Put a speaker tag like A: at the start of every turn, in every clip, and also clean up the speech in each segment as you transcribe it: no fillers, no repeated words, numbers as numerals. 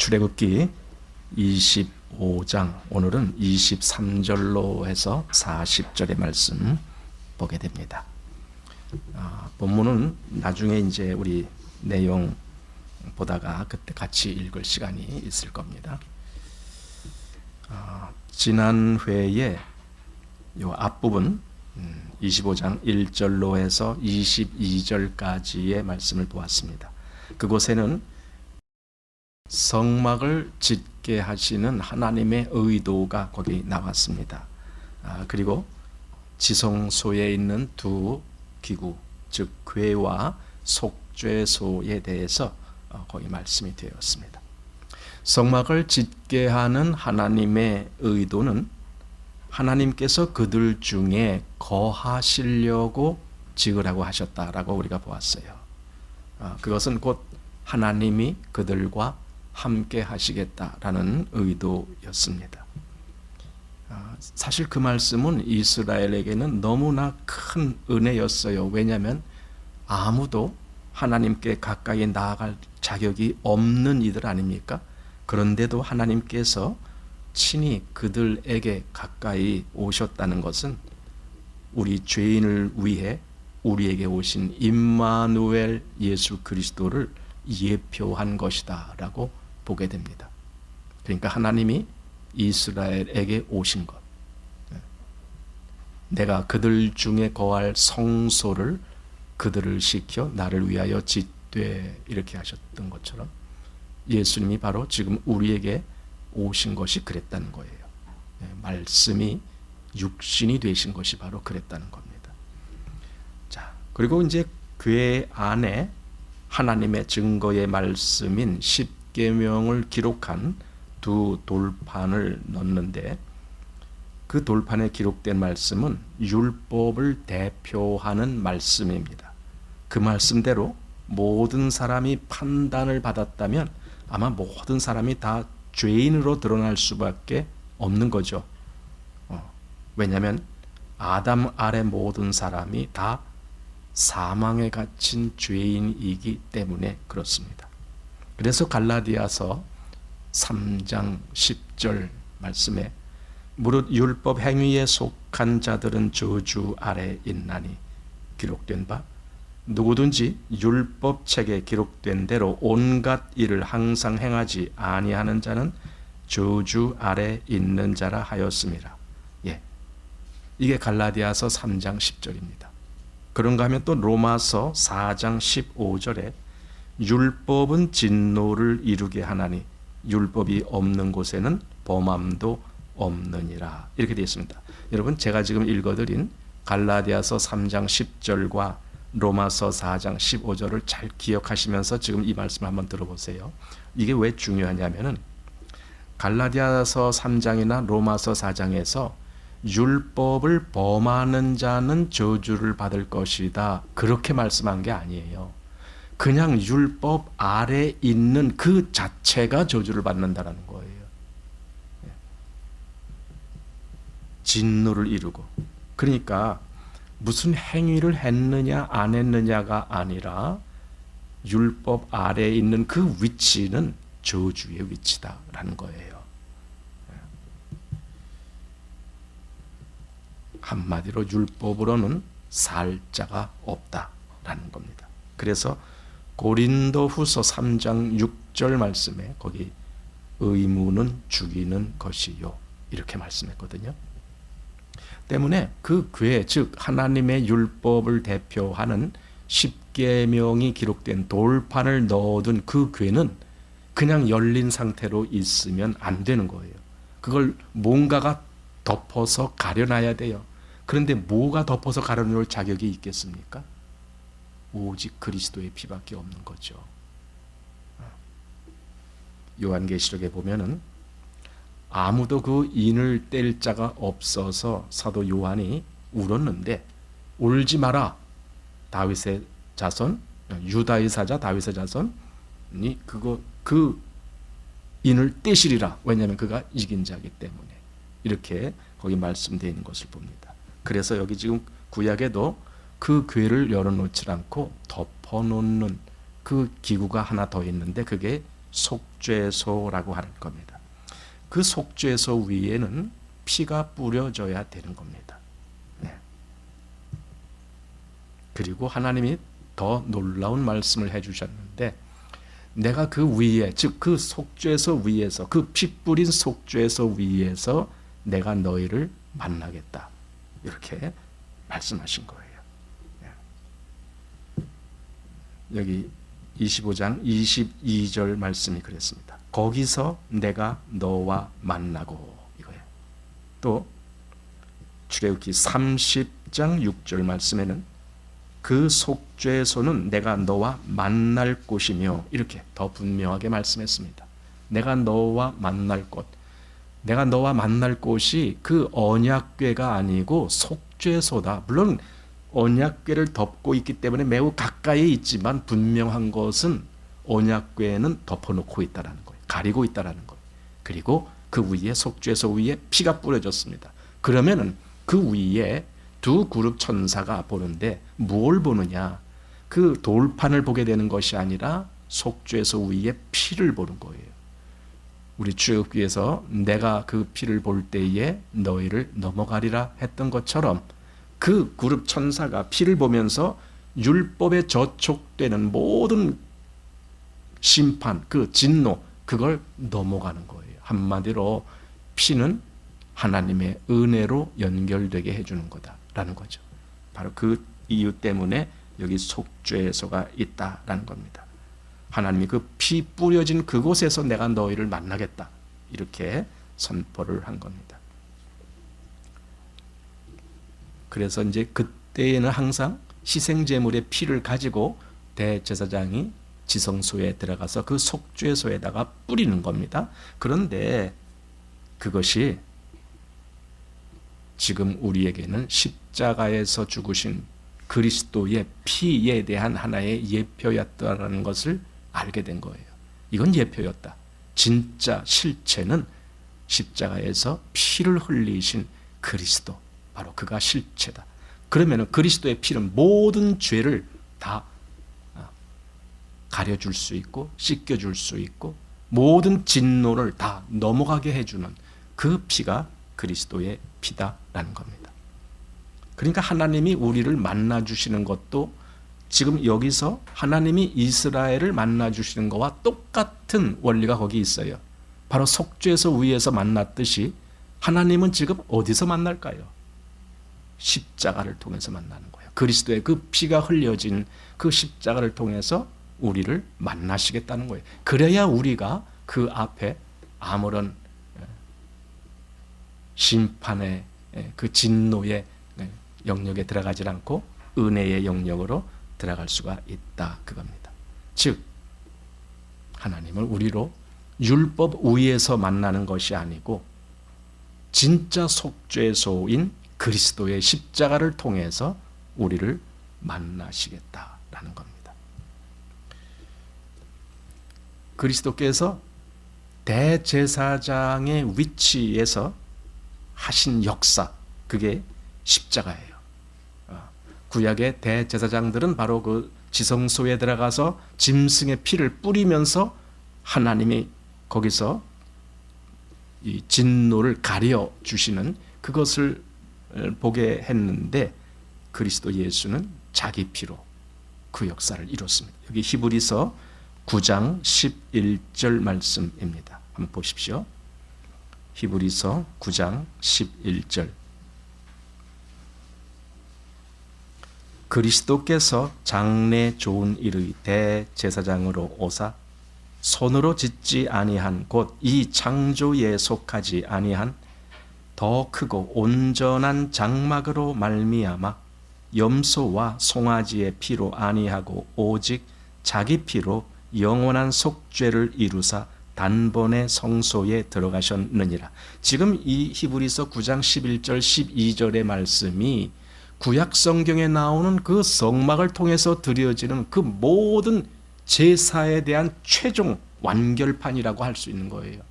A: 출애굽기 25장, 오늘은 23절로 해서 40절의 말씀 보게 됩니다. 본문은 나중에 이제 우리 내용 보다가 그때 같이 읽을 시간이 있을 겁니다. 지난 회에 요 앞부분 25장 1절로 해서 22절까지의 말씀을 보았습니다. 그곳에는 성막을 짓게 하시는 하나님의 의도가 거기 나왔습니다. 그리고 지성소에 있는 두 기구, 즉 궤와 속죄소에 대해서 거기 말씀이 되었습니다. 성막을 짓게 하는 하나님의 의도는 하나님께서 그들 중에 거하시려고 지으라고 하셨다라고 우리가 보았어요. 그것은 곧 하나님이 그들과 함께 하시겠다라는 의도였습니다. 사실 그 말씀은 이스라엘에게는 너무나 큰 은혜였어요. 왜냐하면 아무도 하나님께 가까이 나아갈 자격이 없는 이들 아닙니까? 그런데도 하나님께서 친히 그들에게 가까이 오셨다는 것은 우리 죄인을 위해 우리에게 오신 임마누엘 예수 그리스도를 예표한 것이다 라고 보게 됩니다. 그러니까 하나님이 이스라엘에게 오신 것, 내가 그들 중에 거할 성소를 그들을 시켜 나를 위하여 짓되, 이렇게 하셨던 것처럼 예수님이 바로 지금 우리에게 오신 것이 그랬다는 거예요. 말씀이 육신이 되신 것이 바로 그랬다는 겁니다. 자, 그리고 이제 궤 안에 하나님의 증거의 말씀인 십계명을 기록한 두 돌판을 넣는데, 그 돌판에 기록된 말씀은 율법을 대표하는 말씀입니다. 그 말씀대로 모든 사람이 판단을 받았다면 아마 모든 사람이 다 죄인으로 드러날 수밖에 없는 거죠. 왜냐하면 아담 아래 모든 사람이 다 사망에 갇힌 죄인이기 때문에 그렇습니다. 그래서 갈라디아서 3장 10절 말씀에 무릇 율법 행위에 속한 자들은 저주 아래 있나니 기록된 바, 누구든지 율법책에 기록된 대로 온갖 일을 항상 행하지 아니하는 자는 저주 아래 있는 자라 하였음이라. 이게 갈라디아서 3장 10절입니다. 그런가 하면 또 로마서 4장 15절에 율법은 진노를 이루게 하나니 율법이 없는 곳에는 범함도 없느니라, 이렇게 되어 있습니다. 여러분, 제가 지금 읽어드린 갈라디아서 3장 10절과 로마서 4장 15절을 잘 기억하시면서 지금 이 말씀 한번 들어보세요. 이게 왜 중요하냐면은 갈라디아서 3장이나 로마서 4장에서 율법을 범하는 자는 저주를 받을 것이다, 그렇게 말씀한 게 아니에요. 그냥 율법 아래 있는 그 자체가 저주를 받는다라는 거예요. 진노를 이루고, 그러니까 무슨 행위를 했느냐 안 했느냐가 아니라 율법 아래에 있는 그 위치는 저주의 위치다라는 거예요. 한마디로 율법으로는 살 자가 없다라는 겁니다. 그래서 고린도후서 3장 6절 말씀에 거기 의무는 죽이는 것이요, 이렇게 말씀했거든요. 때문에 그 궤, 즉 하나님의 율법을 대표하는 십계명이 기록된 돌판을 넣어둔 그 궤는 그냥 열린 상태로 있으면 안 되는 거예요. 그걸 뭔가가 덮어서 가려놔야 돼요. 그런데 뭐가 덮어서 가려놓을 자격이 있겠습니까? 오직 그리스도의 피밖에 없는 거죠. 요한계시록에 보면은 아무도 그 인을 뗄 자가 없어서 사도 요한이 울었는데, 울지 마라, 다윗의 자손, 유다의 사자 다윗의 자손이 그 인을 떼시리라. 왜냐하면 그가 이긴 자이기 때문에, 이렇게 거기 말씀되어 있는 것을 봅니다. 그래서 여기 지금 구약에도 그 궤를 열어놓지 않고 덮어놓는 그 기구가 하나 더 있는데 그게 속죄소라고 하는 겁니다. 그 속죄소 위에는 피가 뿌려져야 되는 겁니다. 네. 그리고 하나님이 더 놀라운 말씀을 해주셨는데, 내가 그 위에, 즉 그 속죄소 위에서, 그 피 뿌린 속죄소 위에서 내가 너희를 만나겠다, 이렇게 말씀하신 거예요. 여기 25장 22절 말씀이 그랬습니다. 거기서 내가 너와 만나고, 이거예요. 또 출애굽기 30장 6절 말씀에는 그 속죄소는 내가 너와 만날 곳이며, 이렇게 더 분명하게 말씀했습니다. 내가 너와 만날 곳, 내가 너와 만날 곳이 그 언약궤가 아니고 속죄소다. 물론 언약궤를 덮고 있기 때문에 매우 가까이 있지만, 분명한 것은 언약궤는 덮어놓고 있다라는 거예요. 가리고 있다라는 거예요. 그리고 그 위에, 속죄소 위에 피가 뿌려졌습니다. 그러면은 그 위에 두 그룹 천사가 보는데 뭘 보느냐? 그 돌판을 보게 되는 것이 아니라 속죄소 위에 피를 보는 거예요. 우리 출애굽기에서 내가 그 피를 볼 때에 너희를 넘어가리라 했던 것처럼, 그 그룹 천사가 피를 보면서 율법에 저촉되는 모든 심판, 그 진노, 그걸 넘어가는 거예요. 한마디로 피는 하나님의 은혜로 연결되게 해주는 거다라는 거죠. 바로 그 이유 때문에 여기 속죄소가 있다라는 겁니다. 하나님이 그 피 뿌려진 그곳에서 내가 너희를 만나겠다, 이렇게 선포를 한 겁니다. 그래서 이제 그때에는 항상 희생제물의 피를 가지고 대제사장이 지성소에 들어가서 그 속죄소에다가 뿌리는 겁니다. 그런데 그것이 지금 우리에게는 십자가에서 죽으신 그리스도의 피에 대한 하나의 예표였다는 것을 알게 된 거예요. 이건 예표였다. 진짜 실체는 십자가에서 피를 흘리신 그리스도, 바로 그가 실체다. 그러면 그리스도의 피는 모든 죄를 다 가려줄 수 있고 씻겨줄 수 있고 모든 진노를 다 넘어가게 해주는 그 피가 그리스도의 피다라는 겁니다. 그러니까 하나님이 우리를 만나주시는 것도 지금 여기서 하나님이 이스라엘을 만나주시는 것과 똑같은 원리가 거기 있어요. 바로 속죄소 위에서 만났듯이 하나님은 지금 어디서 만날까요? 십자가를 통해서 만나는 거예요. 그리스도의 그 피가 흘려진 그 십자가를 통해서 우리를 만나시겠다는 거예요. 그래야 우리가 그 앞에 아무런 심판의 그 진노의 영역에 들어가지 않고 은혜의 영역으로 들어갈 수가 있다, 그겁니다. 즉 하나님은 우리로 율법 위에서 만나는 것이 아니고 진짜 속죄소인 그리스도의 십자가를 통해서 우리를 만나시겠다라는 겁니다. 그리스도께서 대제사장의 위치에서 하신 역사, 그게 십자가예요. 구약의 대제사장들은 바로 그 지성소에 들어가서 짐승의 피를 뿌리면서 하나님이 거기서 이 진노를 가려 주시는 그것을 보게 했는데, 그리스도 예수는 자기 피로 그 역사를 이뤘습니다. 여기 히브리서 9장 11절 말씀입니다. 한번 보십시오. 히브리서 9장 11절. 그리스도께서 장래 좋은 일의 대제사장으로 오사 손으로 짓지 아니한 곧 이 창조에 속하지 아니한 더 크고 온전한 장막으로 말미암아 염소와 송아지의 피로 아니하고 오직 자기 피로 영원한 속죄를 이루사 단번에 성소에 들어가셨느니라. 지금 이 히브리서 9장 11절 12절의 말씀이 구약 성경에 나오는 그 성막을 통해서 드려지는 그 모든 제사에 대한 최종 완결판이라고 할 수 있는 거예요.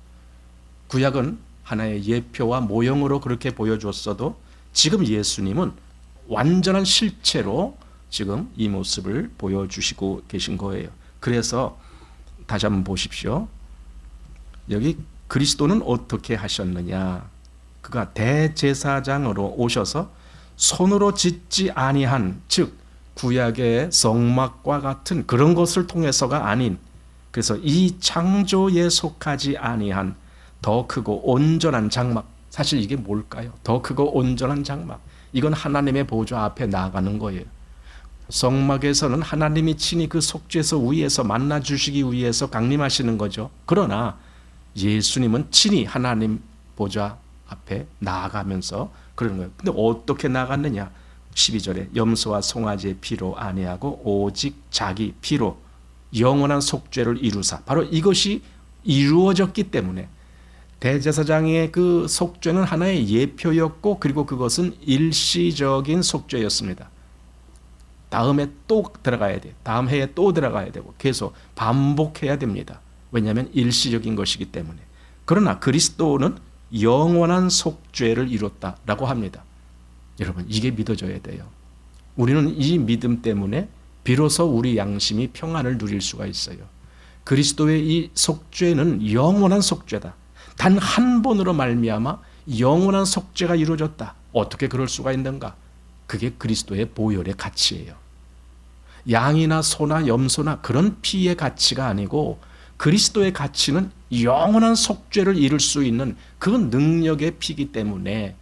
A: 구약은 하나의 예표와 모형으로 그렇게 보여줬어도 지금 예수님은 완전한 실체로 지금 이 모습을 보여주시고 계신 거예요. 그래서 다시 한번 보십시오. 여기 그리스도는 어떻게 하셨느냐? 그가 대제사장으로 오셔서 손으로 짓지 아니한, 즉 구약의 성막과 같은 그런 것을 통해서가 아닌, 그래서 이 창조에 속하지 아니한 더 크고 온전한 장막. 사실 이게 뭘까요? 더 크고 온전한 장막. 이건 하나님의 보좌 앞에 나가는 거예요. 성막에서는 하나님이 친히 그 속죄소 위에서 만나 주시기 위해서 강림하시는 거죠. 그러나 예수님은 친히 하나님 보좌 앞에 나아가면서 그러는 거예요. 근데 어떻게 나갔느냐? 12절에 염소와 송아지의 피로 아니하고 오직 자기 피로 영원한 속죄를 이루사. 바로 이것이 이루어졌기 때문에 대제사장의 그 속죄는 하나의 예표였고, 그리고 그것은 일시적인 속죄였습니다. 다음에 또 들어가야 돼. 다음 해에 또 들어가야 되고 계속 반복해야 됩니다. 왜냐하면 일시적인 것이기 때문에. 그러나 그리스도는 영원한 속죄를 이뤘다라고 합니다. 여러분, 이게 믿어져야 돼요. 우리는 이 믿음 때문에 비로소 우리 양심이 평안을 누릴 수가 있어요. 그리스도의 이 속죄는 영원한 속죄다. 단 한 번으로 말미암아 영원한 속죄가 이루어졌다. 어떻게 그럴 수가 있는가? 그게 그리스도의 보혈의 가치예요. 양이나 소나 염소나 그런 피의 가치가 아니고, 그리스도의 가치는 영원한 속죄를 이룰 수 있는 그 능력의 피기 때문에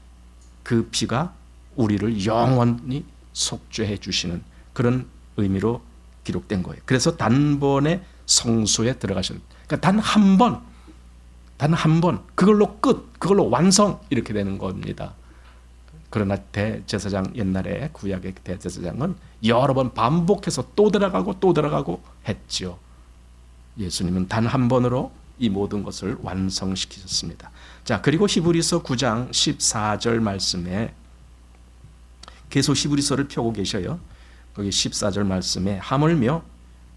A: 그 피가 우리를 영원히 속죄해 주시는 그런 의미로 기록된 거예요. 그래서 단번에 성소에 들어가신, 그러니까 단 한 번, 그걸로 끝, 그걸로 완성, 이렇게 되는 겁니다. 그러나 대제사장, 옛날에 구약의 대제사장은 여러 번 반복해서 또 들어가고 또 들어가고 했지요. 예수님은 단 한 번으로 이 모든 것을 완성시키셨습니다. 자, 그리고 히브리서 9장 14절 말씀에 계속 히브리서를 펴고 계셔요. 거기 14절 말씀에 하물며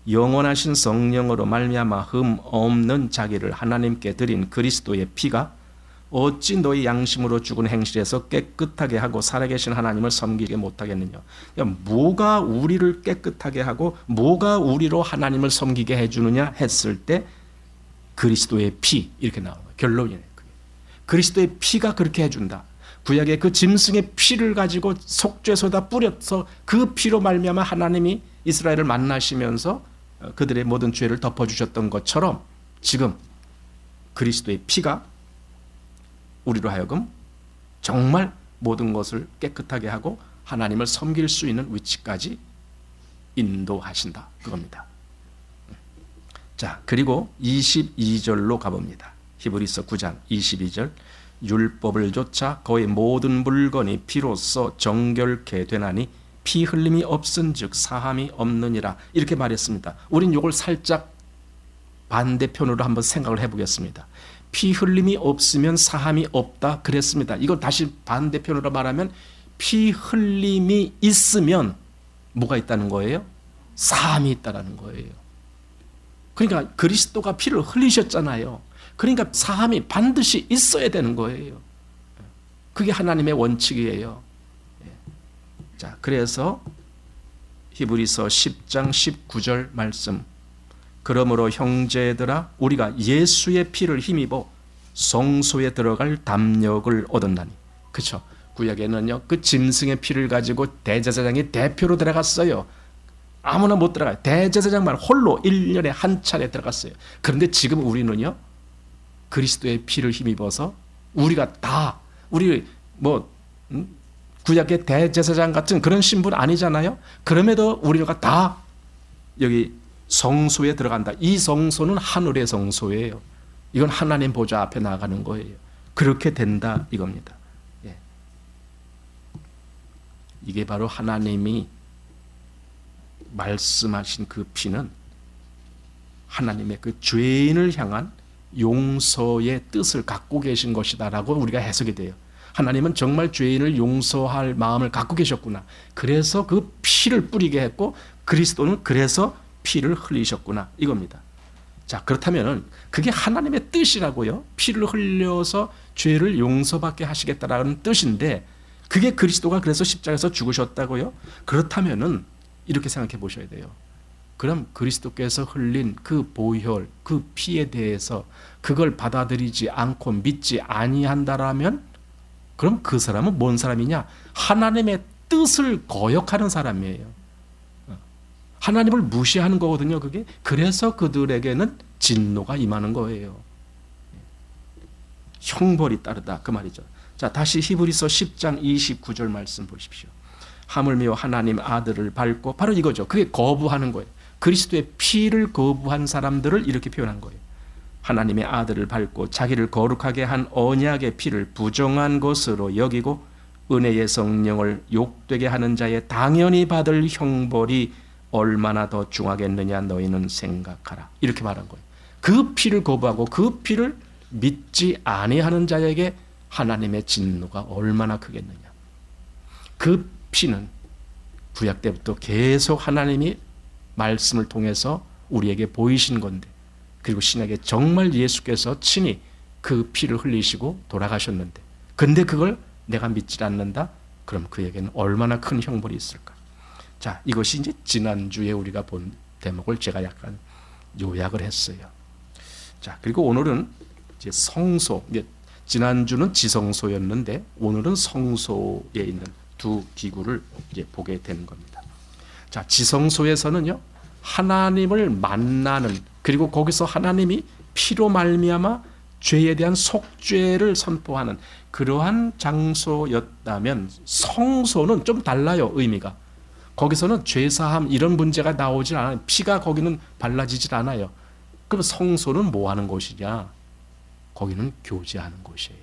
A: 영원하신 성령으로 말미암아 흠 없는 자기를 하나님께 드린 그리스도의 피가 어찌 너희 양심으로 죽은 행실에서 깨끗하게 하고 살아계신 하나님을 섬기게 못하겠느냐. 뭐가 우리를 깨끗하게 하고 뭐가 우리로 하나님을 섬기게 해주느냐 했을 때 그리스도의 피, 이렇게 나오는 거예요. 결론이에요. 그리스도의 피가 그렇게 해준다. 구약의 그 짐승의 피를 가지고 속죄소에다 뿌려서 그 피로 말미암아 하나님이 이스라엘을 만나시면서 그들의 모든 죄를 덮어주셨던 것처럼 지금 그리스도의 피가 우리로 하여금 정말 모든 것을 깨끗하게 하고 하나님을 섬길 수 있는 위치까지 인도하신다, 그겁니다. 자, 그리고 22절로 가봅니다. 히브리서 9장 22절. 율법을 조차 거의 모든 물건이 피로써 정결케 되나니 피 흘림이 없은즉 사함이 없느니라, 이렇게 말했습니다. 우린 이걸 살짝 반대편으로 한번 생각을 해보겠습니다. 피 흘림이 없으면 사함이 없다 그랬습니다. 이걸 다시 반대편으로 말하면 피 흘림이 있으면 뭐가 있다는 거예요? 사함이 있다는 거예요. 그러니까 그리스도가 피를 흘리셨잖아요. 그러니까 사함이 반드시 있어야 되는 거예요. 그게 하나님의 원칙이에요. 자, 그래서 히브리서 10장 19절 말씀. 그러므로 형제들아 우리가 예수의 피를 힘입어 성소에 들어갈 담력을 얻었나니. 그렇죠? 구약에는요, 그 짐승의 피를 가지고 대제사장이 대표로 들어갔어요. 아무나 못 들어가요. 대제사장만 홀로 1년에 한 차례 들어갔어요. 그런데 지금 우리는요, 그리스도의 피를 힘입어서 우리가 다, 우리 구약의 대제사장 같은 그런 신분 아니잖아요. 그럼에도 우리가 다 여기 성소에 들어간다. 이 성소는 하늘의 성소예요. 이건 하나님 보좌 앞에 나가는 거예요. 그렇게 된다 이겁니다. 예. 이게 바로 하나님이 말씀하신 그 피는 하나님의 그 죄인을 향한 용서의 뜻을 갖고 계신 것이다라고 우리가 해석이 돼요. 하나님은 정말 죄인을 용서할 마음을 갖고 계셨구나. 그래서 그 피를 뿌리게 했고 그리스도는 그래서 피를 흘리셨구나 이겁니다. 자, 그렇다면 그게 하나님의 뜻이라고요. 피를 흘려서 죄를 용서받게 하시겠다라는 뜻인데 그게 그리스도가 그래서 십자가에서 죽으셨다고요. 그렇다면은 이렇게 생각해 보셔야 돼요. 그럼 그리스도께서 흘린 그 보혈, 그 피에 대해서 그걸 받아들이지 않고 믿지 아니한다라면 그럼 그 사람은 뭔 사람이냐? 하나님의 뜻을 거역하는 사람이에요. 하나님을 무시하는 거거든요, 그게. 그래서 그들에게는 진노가 임하는 거예요. 형벌이 따르다 그 말이죠. 자, 다시 히브리서 10장 29절 말씀 보십시오. 하물며 하나님 아들을 밟고, 바로 이거죠. 그게 거부하는 거예요. 그리스도의 피를 거부한 사람들을 이렇게 표현한 거예요. 하나님의 아들을 밟고 자기를 거룩하게 한 언약의 피를 부정한 것으로 여기고 은혜의 성령을 욕되게 하는 자의 당연히 받을 형벌이 얼마나 더 중하겠느냐 너희는 생각하라. 이렇게 말한 거예요. 그 피를 거부하고 그 피를 믿지 아니하는 자에게 하나님의 진노가 얼마나 크겠느냐. 그 피는 구약 때부터 계속 하나님이 말씀을 통해서 우리에게 보이신 건데, 그리고 신약에 정말 예수께서 친히 그 피를 흘리시고 돌아가셨는데, 근데 그걸 내가 믿지 않는다? 그럼 그에게는 얼마나 큰 형벌이 있을까? 자, 이것이 이제 지난주에 우리가 본 대목을 제가 약간 요약을 했어요. 자, 그리고 오늘은 이제 성소, 지난주는 지성소였는데 오늘은 성소에 있는 두 기구를 이제 보게 되는 겁니다. 자, 지성소에서는요, 하나님을 만나는, 그리고 거기서 하나님이 피로 말미암아 죄에 대한 속죄를 선포하는 그러한 장소였다면, 성소는 좀 달라요, 의미가. 거기서는 죄사함 이런 문제가 나오질 않아요. 피가 거기는 발라지질 않아요. 그럼 성소는 뭐 하는 곳이냐? 거기는 교제하는 곳이에요.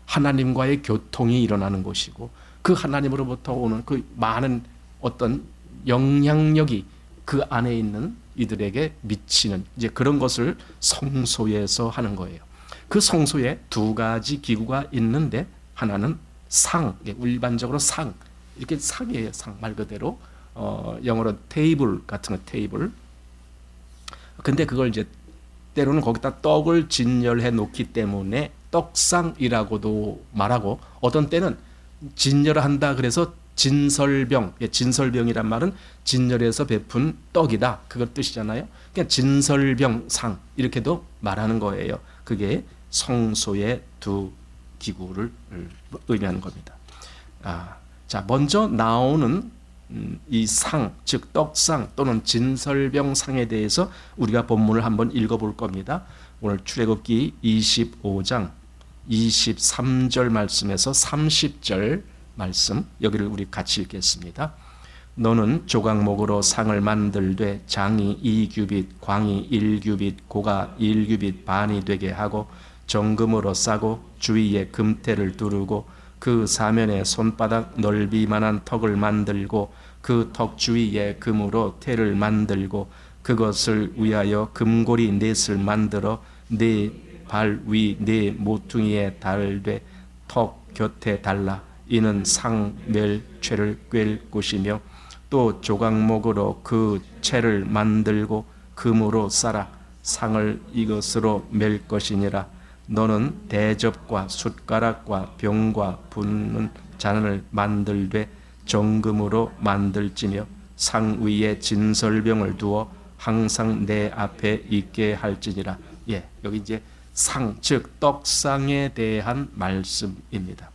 A: 하나님과의 교통이 일어나는 곳이고, 그 하나님으로부터 오는 그 많은 어떤 영향력이 그 안에 있는 이들에게 미치는 이제 그런 것을 성소에서 하는 거예요. 그 성소에 두 가지 기구가 있는데, 하나는 상, 일반적으로 상, 이렇게 상이에요. 상 말 그대로 영어로 테이블 같은 거, 테이블. 근데 그걸 이제 때로는 거기다 떡을 진열해 놓기 때문에 떡상이라고도 말하고, 어떤 때는 진열을 한다 그래서 진설병, 진설병이란 말은 진열해서 베푼 떡이다, 그걸 뜻이잖아요. 그러니까 진설병상 이렇게도 말하는 거예요. 그게 성소의 두 기구를 의미하는 겁니다. 자, 먼저 나오는 이 상, 즉 떡상 또는 진설병상에 대해서 우리가 본문을 한번 읽어볼 겁니다. 오늘 출애굽기 25장 23절 말씀에서 30절 말씀, 여기를 우리 같이 읽겠습니다. 너는 조각목으로 상을 만들되 장이 2규빗, 광이 1규빗, 고가 1규빗 반이 되게 하고 정금으로 싸고 주위에 금테를 두르고 그 사면에 손바닥 넓이만한 턱을 만들고 그 턱 주위에 금으로 테를 만들고 그것을 위하여 금고리 넷을 만들어 네 발 위 네 모퉁이에 달되 턱 곁에 달라. 이는 상멜채를 꿰을 곳이며, 또 조각목으로 그 채를 만들고 금으로 쌓아 상을 이것으로 맬 것이니라. 너는 대접과 숟가락과 병과 붓는 잔을 만들되 정금으로 만들지며 상 위에 진설병을 두어 항상 내 앞에 있게 할지니라. 여기 이제 상, 즉 떡상에 대한 말씀입니다.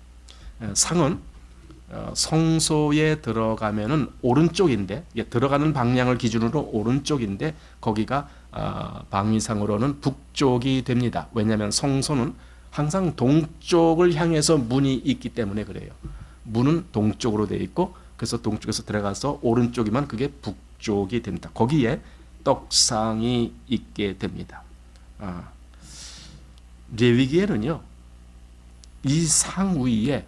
A: 상은 성소에 들어가면은 오른쪽인데, 들어가는 방향을 기준으로 오른쪽인데, 거기가 방위상으로는 북쪽이 됩니다. 왜냐하면 성소는 항상 동쪽을 향해서 문이 있기 때문에 그래요. 문은 동쪽으로 되어 있고, 그래서 동쪽에서 들어가서 오른쪽이면 그게 북쪽이 됩니다. 거기에 떡상이 있게 됩니다. 레위기에는요, 이 상 위에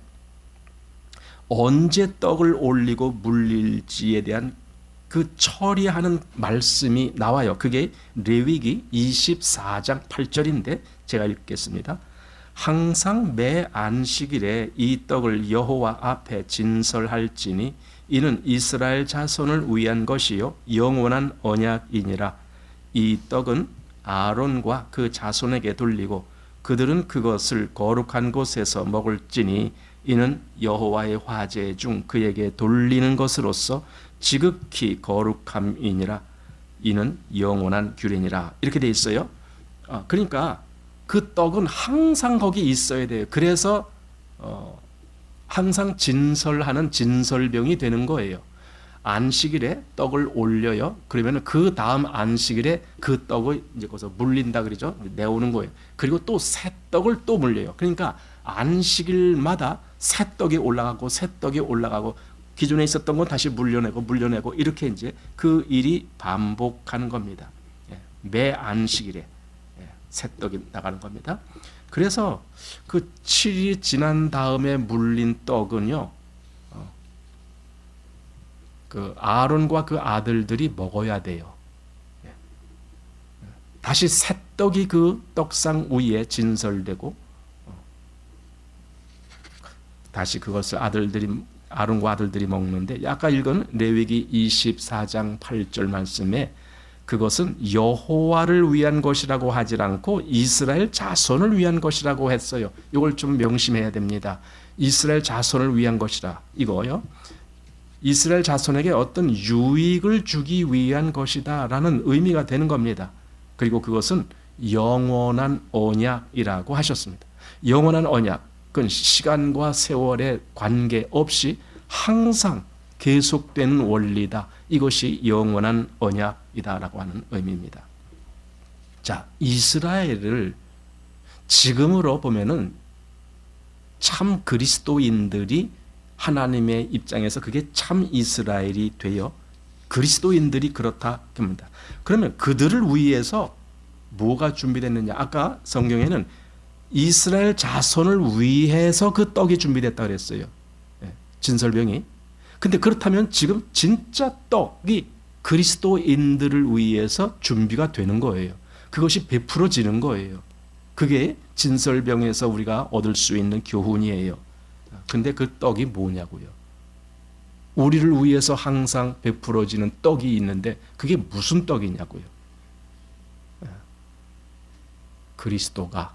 A: 언제 떡을 올리고 물릴지에 대한 그 처리하는 말씀이 나와요. 그게 레위기 24장 8절인데 제가 읽겠습니다. 항상 매 안식일에 이 떡을 여호와 앞에 진설할지니 이는 이스라엘 자손을 위한 것이요 영원한 언약이니라. 이 떡은 아론과 그 자손에게 돌리고 그들은 그것을 거룩한 곳에서 먹을지니 이는 여호와의 화제 중 그에게 돌리는 것으로서 지극히 거룩함이니라. 이는 영원한 규례니라. 이렇게 돼 있어요. 그러니까 그 떡은 항상 거기 있어야 돼요. 그래서 항상 진설하는 진설병이 되는 거예요. 안식일에 떡을 올려요. 그러면 그 다음 안식일에 그 떡을 이제 거기서 물린다 그러죠. 내오는 거예요. 그리고 또 새 떡을 또 물려요. 그러니까 안식일마다 새 떡이 올라가고 새 떡이 올라가고 기존에 있었던 건 다시 물려내고 이렇게 이제 그 일이 반복하는 겁니다. 매 안식일에 새 떡이 나가는 겁니다. 그래서 그 7일이 지난 다음에 물린 떡은요, 그 아론과 그 아들들이 먹어야 돼요. 다시 새 떡이 그 떡상 위에 진설되고 다시 그것을 아론과 아들들이 먹는데, 아까 읽은 레위기 24장 8절 말씀에 그것은 여호와를 위한 것이라고 하지 않고 이스라엘 자손을 위한 것이라고 했어요. 이걸 좀 명심해야 됩니다. 이스라엘 자손을 위한 것이라, 이거요. 이스라엘 자손에게 어떤 유익을 주기 위한 것이다라는 의미가 되는 겁니다. 그리고 그것은 영원한 언약이라고 하셨습니다. 영원한 언약, 그건 시간과 세월에 관계없이 항상 계속되는 원리다. 이것이 영원한 언약이다라고 하는 의미입니다. 자, 이스라엘을 지금으로 보면은 참 그리스도인들이 하나님의 입장에서 그게 참 이스라엘이 되어 그리스도인들이 그렇다 합니다. 그러면 그들을 위해서 뭐가 준비됐느냐? 아까 성경에는 이스라엘 자손을 위해서 그 떡이 준비됐다 그랬어요. 진설병이. 근데 그렇다면 지금 진짜 떡이 그리스도인들을 위해서 준비가 되는 거예요. 그것이 베풀어지는 거예요. 그게 진설병에서 우리가 얻을 수 있는 교훈이에요. 근데 그 떡이 뭐냐고요? 우리를 위해서 항상 베풀어지는 떡이 있는데 그게 무슨 떡이냐고요? 그리스도가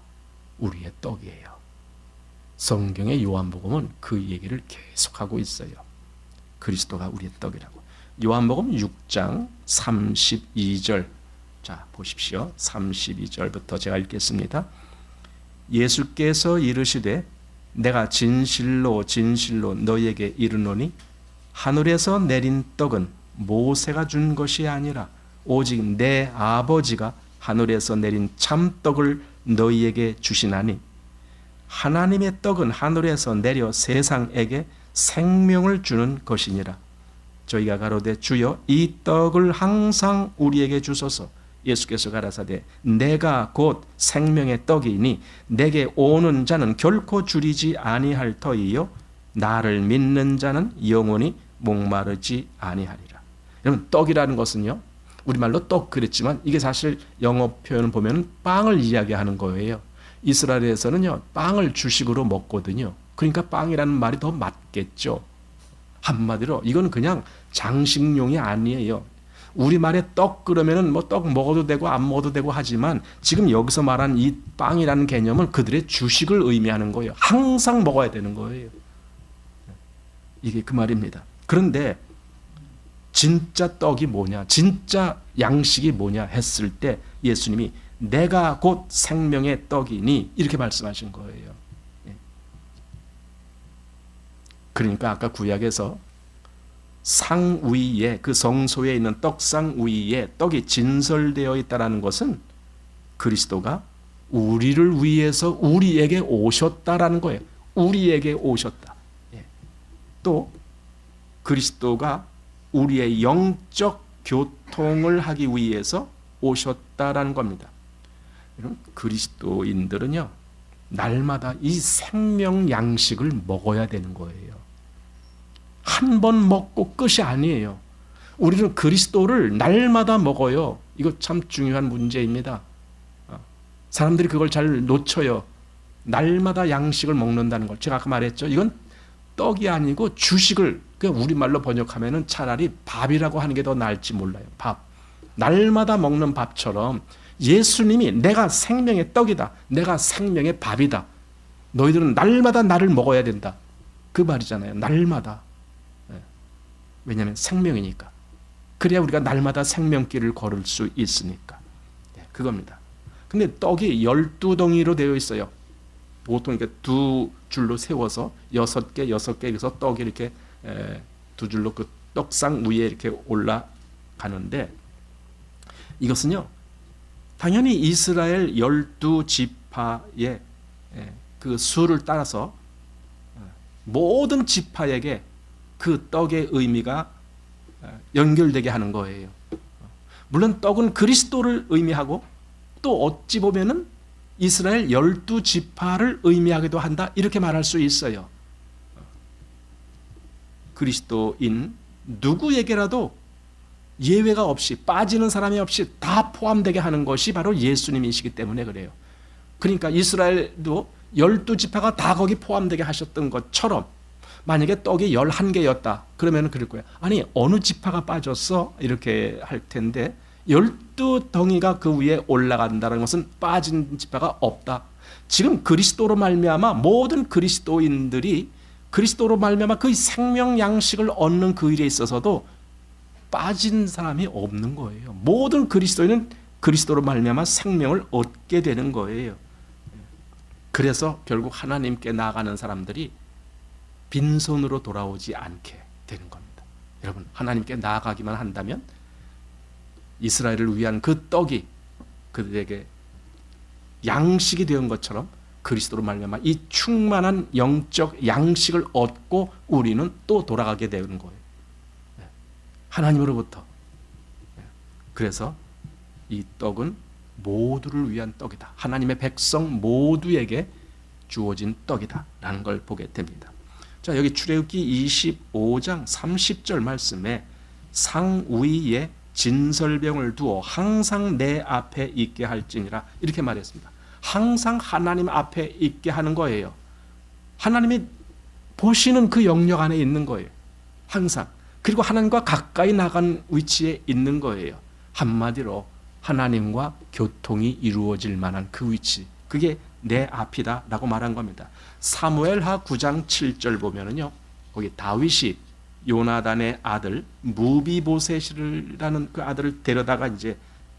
A: 우리의 떡이에요. 성경의 요한복음은 그 얘기를 계속하고 있어요. 그리스도가 우리의 떡이라고. 요한복음 6장 32절. 자, 보십시오. 32절부터 제가 읽겠습니다. 예수께서 이르시되 내가 진실로 진실로 너희에게 이르노니 하늘에서 내린 떡은 모세가 준 것이 아니라 오직 내 아버지가 하늘에서 내린 참떡을 너희에게 주시나니 하나님의 떡은 하늘에서 내려 세상에게 생명을 주는 것이니라. 저희가 가로되 주여 이 떡을 항상 우리에게 주소서. 예수께서 가라사대 내가 곧 생명의 떡이니 내게 오는 자는 결코 줄이지 아니할 터이요 나를 믿는 자는 영원히 목마르지 아니하리라. 여러분, 떡이라는 것은요, 우리말로 떡 그랬지만 이게 사실 영어 표현을 보면 빵을 이야기하는 거예요. 이스라엘에서는요 빵을 주식으로 먹거든요. 그러니까 빵이라는 말이 더 맞겠죠. 한마디로 이건 그냥 장식용이 아니에요. 우리말에 떡 그러면은 뭐 떡 먹어도 되고 안 먹어도 되고 하지만 지금 여기서 말한 이 빵이라는 개념은 그들의 주식을 의미하는 거예요. 항상 먹어야 되는 거예요. 이게 그 말입니다. 그런데 진짜 떡이 뭐냐, 진짜 양식이 뭐냐 했을 때 예수님이 내가 곧 생명의 떡이니 이렇게 말씀하신 거예요. 그러니까 아까 구약에서 상 위에, 그 성소에 있는 떡상 위에 떡이 진설되어 있다는 것은 그리스도가 우리를 위해서 우리에게 오셨다라는 거예요. 우리에게 오셨다. 또 그리스도가 우리의 영적 교통을 하기 위해서 오셨다라는 겁니다. 여러분, 그리스도인들은요 날마다 이 생명 양식을 먹어야 되는 거예요. 한 번 먹고 끝이 아니에요. 우리는 그리스도를 날마다 먹어요. 이거 참 중요한 문제입니다. 사람들이 그걸 잘 놓쳐요. 날마다 양식을 먹는다는 걸. 제가 아까 말했죠. 이건 떡이 아니고 주식을, 우리말로 번역하면 차라리 밥이라고 하는 게 더 나을지 몰라요. 밥. 날마다 먹는 밥처럼 예수님이 내가 생명의 떡이다. 내가 생명의 밥이다. 너희들은 날마다 나를 먹어야 된다. 그 말이잖아요. 날마다. 왜냐하면 생명이니까. 그래야 우리가 날마다 생명길을 걸을 수 있으니까. 그겁니다. 근데 떡이 12덩이로 되어 있어요. 보통 이렇게 두 줄로 세워서 6개, 6개 해서 떡이 이렇게 두 줄로 그 떡상 위에 이렇게 올라가는데, 이것은요, 당연히 이스라엘 12지파의 그 수를 따라서 모든 지파에게 그 떡의 의미가 연결되게 하는 거예요. 물론 떡은 그리스도를 의미하고 또 어찌 보면은 이스라엘 12지파를 의미하기도 한다, 이렇게 말할 수 있어요. 그리스도인 누구에게라도 예외가 없이, 빠지는 사람이 없이 다 포함되게 하는 것이 바로 예수님이시기 때문에 그래요. 그러니까 이스라엘도 12지파가 다 거기 포함되게 하셨던 것처럼, 만약에 떡이 11개였다 그러면 그럴 거예요. 아니, 어느 지파가 빠졌어? 이렇게 할 텐데 12덩이가 그 위에 올라간다는 것은 빠진 지파가 없다. 지금 그리스도로 말미암아 모든 그리스도인들이 그리스도로 말미암아 그 생명 양식을 얻는 그 일에 있어서도 빠진 사람이 없는 거예요. 모든 그리스도인은 그리스도로 말미암아 생명을 얻게 되는 거예요. 그래서 결국 하나님께 나아가는 사람들이 빈손으로 돌아오지 않게 되는 겁니다. 여러분, 하나님께 나아가기만 한다면 이스라엘을 위한 그 떡이 그들에게 양식이 되는 것처럼 그리스도로 말미암아 이 충만한 영적 양식을 얻고 우리는 또 돌아가게 되는 거예요. 하나님으로부터. 그래서 이 떡은 모두를 위한 떡이다. 하나님의 백성 모두에게 주어진 떡이다 라는 걸 보게 됩니다. 자, 여기 출애굽기 25장 30절 말씀에 상위에 진설병을 두어 항상 내 앞에 있게 할지니라, 이렇게 말했습니다. 항상 하나님 앞에 있게 하는 거예요. 하나님이 보시는 그 영역 안에 있는 거예요. 항상. 그리고 하나님과 가까이 나간 위치에 있는 거예요. 한마디로 하나님과 교통이 이루어질 만한 그 위치, 그게 내 앞이다 라고 말한 겁니다. 사무엘하 9장 7절 보면은요, 거기 다윗이 요나단의 아들 무비보셋이라는 그 아들을 데려다가 이제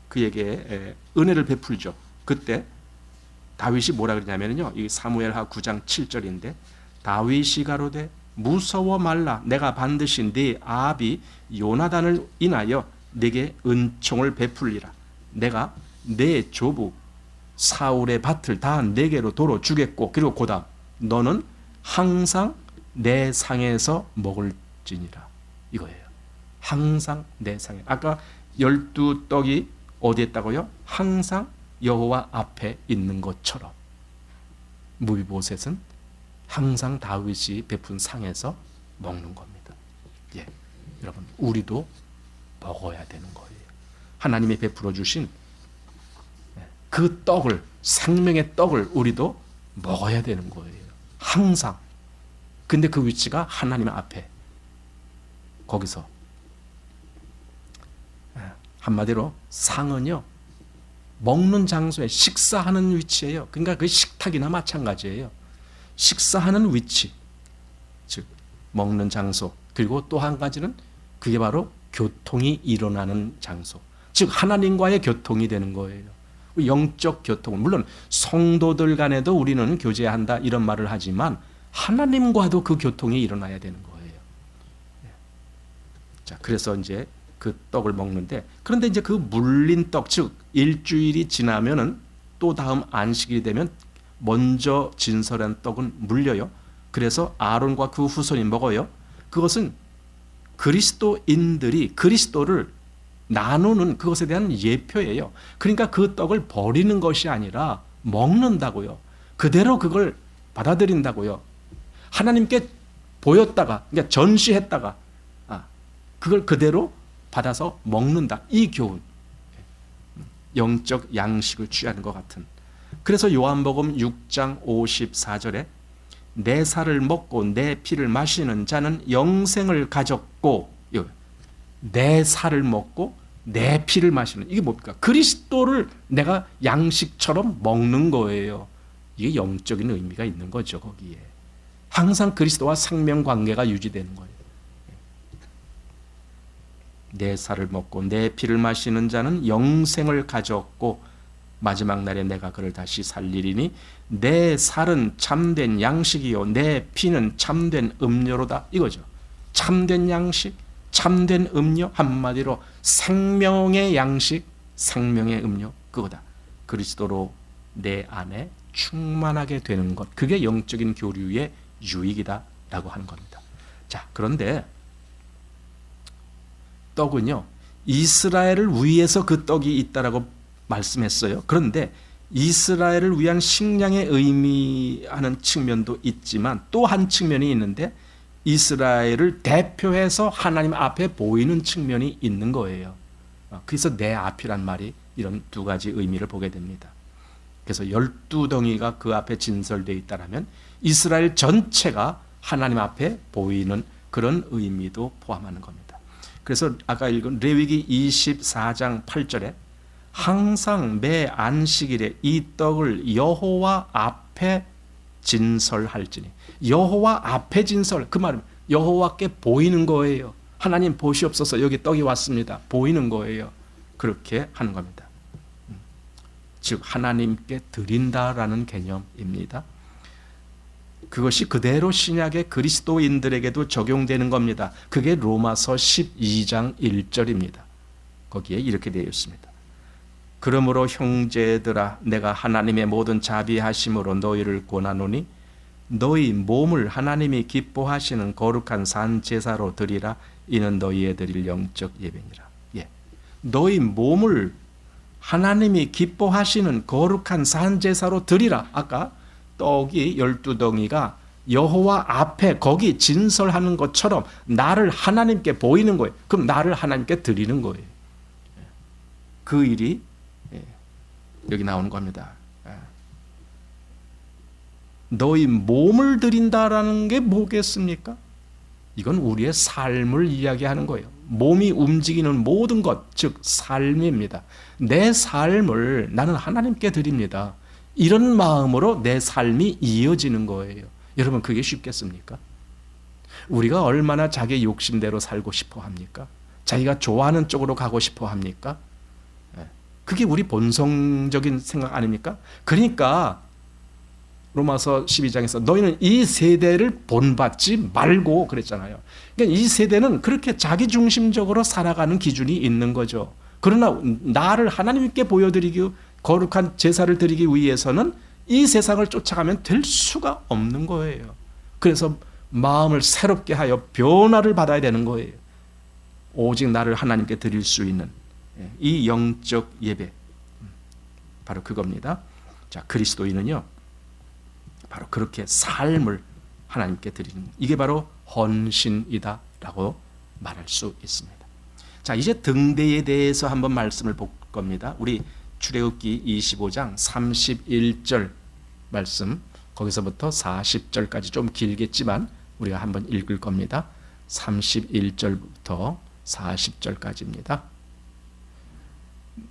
A: 그에게 은혜를 베풀죠. 그때 다윗이 뭐라 그러냐면요, 이 사무엘하 9장 7절인데, 다윗이 가로되 무서워 말라, 내가 반드시 네 아비 요나단을 인하여 네게 은총을 베풀리라. 내가 내 조부 사울의 밭을 다 네게로 도로 주겠고, 그리고 그다음 너는 항상 내 상에서 먹을지니라, 이거예요. 항상 내 상에. 아까 12떡이 어디에 있다고요? 항상 여호와 앞에 있는 것처럼 무비보셋은 항상 다윗이 베푼 상에서 먹는 겁니다. 예, 여러분, 우리도 먹어야 되는 거예요. 하나님이 베풀어 주신 그 떡을, 생명의 떡을 우리도 먹어야 되는 거예요. 항상. 근데 그 위치가 하나님 앞에, 거기서. 한마디로 상은요, 먹는 장소에, 식사하는 위치예요. 그러니까 그 식탁이나 마찬가지예요. 식사하는 위치, 즉 먹는 장소, 그리고 또 한 가지는 그게 바로 교통이 일어나는 장소, 즉 하나님과의 교통이 되는 거예요. 영적 교통은 물론 성도들 간에도 우리는 교제한다 이런 말을 하지만 하나님과도 그 교통이 일어나야 되는 거예요. 자, 그래서 이제 그 떡을 먹는데, 그런데 이제 그 물린 떡, 즉 일주일이 지나면은 또 다음 안식일이 되면 먼저 진설한 떡은 물려요. 그래서 아론과 그 후손이 먹어요. 그것은 그리스도인들이 그리스도를 나누는 그것에 대한 예표예요. 그러니까 그 떡을 버리는 것이 아니라 먹는다고요. 그대로 그걸 받아들인다고요. 하나님께 보였다가, 그러니까 전시했다가 그걸 그대로 받아서 먹는다. 이 교훈, 영적 양식을 취하는 것 같은. 그래서 요한복음 6장 54절에 내 살을 먹고 내 피를 마시는 자는 영생을 가졌고, 내 살을 먹고 내 피를 마시는, 이게 뭡니까? 그리스도를 내가 양식처럼 먹는 거예요. 이게 영적인 의미가 있는 거죠. 거기에 항상 그리스도와 생명 관계가 유지되는 거예요. 내 살을 먹고 내 피를 마시는 자는 영생을 가졌고 마지막 날에 내가 그를 다시 살리리니 내 살은 참된 양식이요 내 피는 참된 음료로다 이거죠. 참된 양식, 참된 음료, 한마디로 생명의 양식, 생명의 음료 그거다. 그리스도로 내 안에 충만하게 되는 것, 그게 영적인 교류의 유익이다라고 하는 겁니다. 자, 그런데 떡은요, 이스라엘을 위해서 그 떡이 있다라고 말씀했어요. 그런데 이스라엘을 위한 식량의 의미하는 측면도 있지만 또 한 측면이 있는데 이스라엘을 대표해서 하나님 앞에 보이는 측면이 있는 거예요. 그래서 내 앞이란 말이 이런 두 가지 의미를 보게 됩니다. 그래서 12덩이가 그 앞에 진설되어 있다면 이스라엘 전체가 하나님 앞에 보이는 그런 의미도 포함하는 겁니다. 그래서 아까 읽은 레위기 24장 8절에 항상 매 안식일에 이 떡을 여호와 앞에 진설할지니, 여호와 앞에 진설, 그 말은 여호와께 보이는 거예요. 하나님 보시옵소서, 여기 떡이 왔습니다. 보이는 거예요. 그렇게 하는 겁니다. 즉 하나님께 드린다라는 개념입니다. 그것이 그대로 신약의 그리스도인들에게도 적용되는 겁니다. 그게 로마서 12장 1절입니다. 거기에 이렇게 되어 있습니다. 그러므로 형제들아 내가 하나님의 모든 자비하심으로 너희를 권하노니 너희 몸을 하나님이 기뻐하시는 거룩한 산 제사로 드리라. 이는 너희의 드릴 영적 예배니라. 예. 너희 몸을 하나님이 기뻐하시는 거룩한 산 제사로 드리라. 아까 떡이 12덩이가 여호와 앞에 거기 진설하는 것처럼 나를 하나님께 보이는 거예요. 그럼 나를 하나님께 드리는 거예요. 그 일이 여기 나오는 겁니다. 너희 몸을 드린다라는 게 뭐겠습니까? 이건 우리의 삶을 이야기하는 거예요. 몸이 움직이는 모든 것, 즉 삶입니다. 내 삶을 나는 하나님께 드립니다. 이런 마음으로 내 삶이 이어지는 거예요. 여러분 그게 쉽겠습니까? 우리가 얼마나 자기 욕심대로 살고 싶어 합니까? 자기가 좋아하는 쪽으로 가고 싶어 합니까? 그게 우리 본성적인 생각 아닙니까? 그러니까 로마서 12장에서 너희는 이 세대를 본받지 말고 그랬잖아요. 그러니까 이 세대는 그렇게 자기중심적으로 살아가는 기준이 있는 거죠. 그러나 나를 하나님께 보여드리기, 거룩한 제사를 드리기 위해서는 이 세상을 쫓아가면 될 수가 없는 거예요. 그래서 마음을 새롭게 하여 변화를 받아야 되는 거예요. 오직 나를 하나님께 드릴 수 있는 이 영적 예배, 바로 그겁니다. 자, 그리스도인은요 바로 그렇게 삶을 하나님께 드리는, 이게 바로 헌신이다라고 말할 수 있습니다. 자, 이제 등대에 대해서 한번 말씀을 볼 겁니다. 우리 출애굽기 25장 31절 말씀, 거기서부터 40절까지 좀 길겠지만 우리가 한번 읽을 겁니다. 31절부터 40절까지입니다.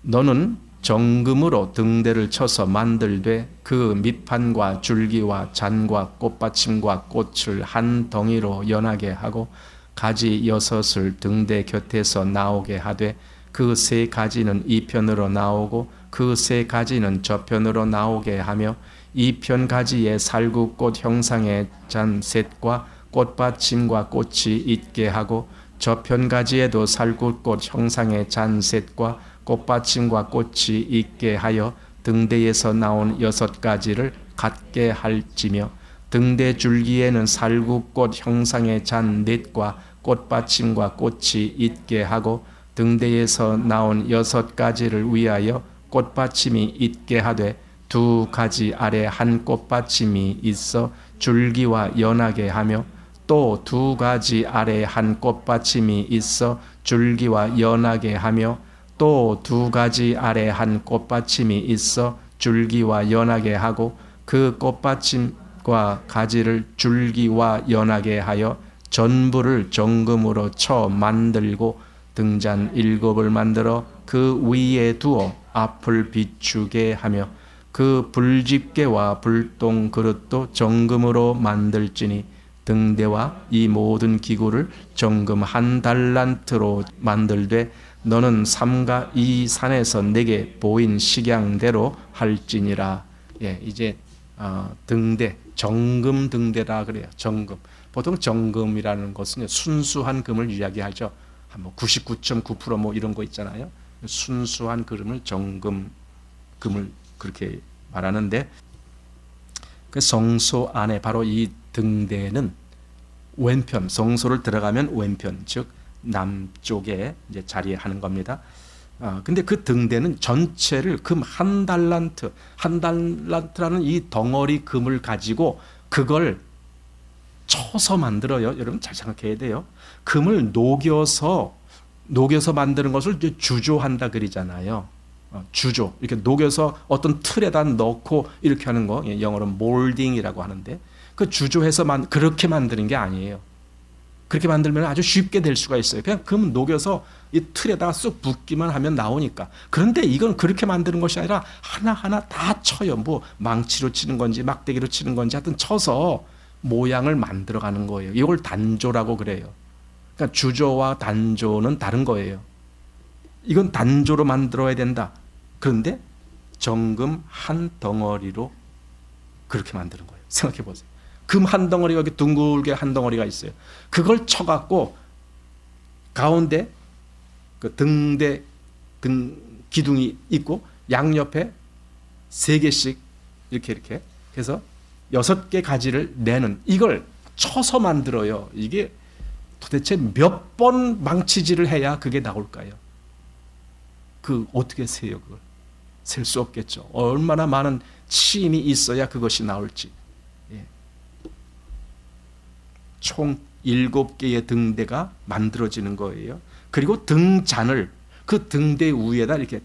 A: 너는 정금으로 등대를 쳐서 만들되 그 밑판과 줄기와 잔과 꽃받침과 꽃을 한 덩이로 연하게 하고 가지 6을 등대 곁에서 나오게 하되 그 세 가지는 이 편으로 나오고 그 세 가지는 저편으로 나오게 하며 이 편 가지에 살구꽃 형상의 잔 셋과 꽃받침과 꽃이 있게 하고 저편 가지에도 살구꽃 형상의 잔 셋과 꽃받침과 꽃이 있게 하여 등대에서 나온 6가지를 갖게 할지며 등대 줄기에는 살구꽃 형상의 잔 넷과 꽃받침과 꽃이 있게 하고 등대에서 나온 6가지를 위하여 꽃받침이 있게 하되 2가지 아래 한 꽃받침이 있어 줄기와 연하게 하며 또 2가지 아래 한 꽃받침이 있어 줄기와 연하게 하며 또 2가지 아래 한 꽃받침이 있어 줄기와 연하게 하고 그 꽃받침과 가지를 줄기와 연하게 하여 전부를 정금으로 쳐 만들고 등잔 7을 만들어 그 위에 두어 앞을 비추게 하며 그 불집게와 불똥 그릇도 정금으로 만들지니 등대와 이 모든 기구를 정금 1달란트로 만들되 너는 삼가 이 산에서 내게 보인 식양대로 할지니라. 예, 이제 등대, 정금 등대라 그래요. 정금. 보통 정금이라는 것은 순수한 금을 이야기하죠. 뭐 99.9% 이런 거 있잖아요. 순수한 금을 정금, 금을 그렇게 말하는데, 그 성소 안에 바로 이 등대는 왼편, 성소를 들어가면 왼편, 즉 남쪽에 이제 자리하는 겁니다. 근데 그 등대는 전체를 금 1달란트, 1달란트라는 이 덩어리 금을 가지고 그걸 쳐서 만들어요. 여러분 잘 생각해야 돼요. 금을 녹여서 만드는 것을 이제 주조한다 그러잖아요. 주조, 이렇게 녹여서 어떤 틀에다 넣고 이렇게 하는 거, 영어로 몰딩이라고 하는데, 그 주조해서 그렇게 만드는 게 아니에요. 그렇게 만들면 아주 쉽게 될 수가 있어요. 그냥 금 녹여서 이 틀에다가 쑥 붓기만 하면 나오니까. 그런데 이건 그렇게 만드는 것이 아니라 하나하나 다 쳐요. 뭐 망치로 치는 건지 막대기로 치는 건지 하여튼 쳐서 모양을 만들어가는 거예요. 이걸 단조라고 그래요. 그러니까 주조와 단조는 다른 거예요. 이건 단조로 만들어야 된다. 그런데 정금 한 덩어리로 그렇게 만드는 거예요. 생각해 보세요. 금 한 덩어리가 이렇게 둥글게 한 덩어리가 있어요. 그걸 쳐갖고 가운데 그 등대 기둥이 있고 양옆에 3개씩 이렇게 해서 6개 가지를 내는, 이걸 쳐서 만들어요. 이게 도대체 몇 번 망치질을 해야 그게 나올까요? 그 어떻게 세요? 그걸 셀 수 없겠죠. 얼마나 많은 치임이 있어야 그것이 나올지. 예. 총 7개의 등대가 만들어지는 거예요. 그리고 등잔을 그 등대 위에다 이렇게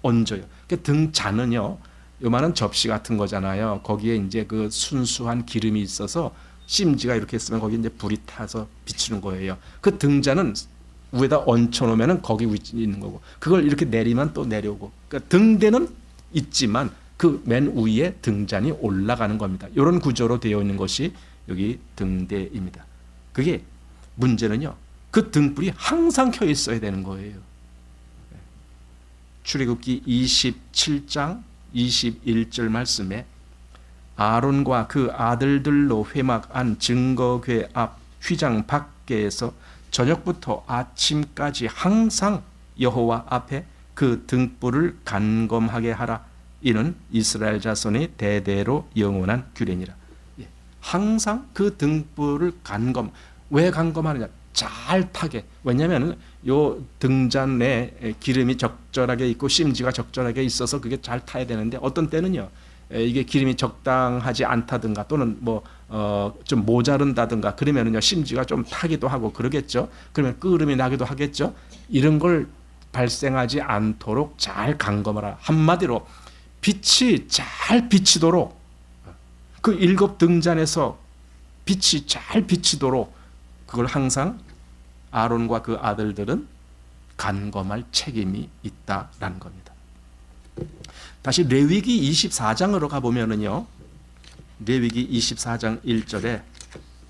A: 얹어요. 그 등잔은요, 요만한 접시 같은 거잖아요. 거기에 이제 그 순수한 기름이 있어서 심지가 이렇게 있으면 거기 이제 불이 타서 비추는 거예요. 그 등잔은 위에다 얹혀놓으면 거기 위에 있는 거고, 그걸 이렇게 내리면 또 내려오고, 그러니까 등대는 있지만 그 맨 위에 등잔이 올라가는 겁니다. 이런 구조로 되어 있는 것이 여기 등대입니다. 그게 문제는요, 그 등불이 항상 켜 있어야 되는 거예요. 출애굽기 27장 21절 말씀에 아론과 그 아들들로 회막한 증거궤 앞 휘장 밖에서 저녁부터 아침까지 항상 여호와 앞에 그 등불을 간검하게 하라. 이는 이스라엘 자손의 대대로 영원한 규례니라. 항상 그 등불을 왜 간검하느냐? 잘 타게. 왜냐하면 요 등잔에 기름이 적절하게 있고 심지가 적절하게 있어서 그게 잘 타야 되는데, 어떤 때는요, 이게 기름이 적당하지 않다든가 또는 좀 모자른다든가 그러면은요, 심지가 좀 타기도 하고 그러겠죠. 그러면 끄름이 나기도 하겠죠. 이런 걸 발생하지 않도록 잘 간검하라. 한마디로 빛이 잘 비치도록, 그 7 등잔에서 빛이 잘 비치도록 그걸 항상 아론과 그 아들들은 간검할 책임이 있다라는 겁니다. 다시 레위기 24장으로 가보면은요, 레위기 24장 1절에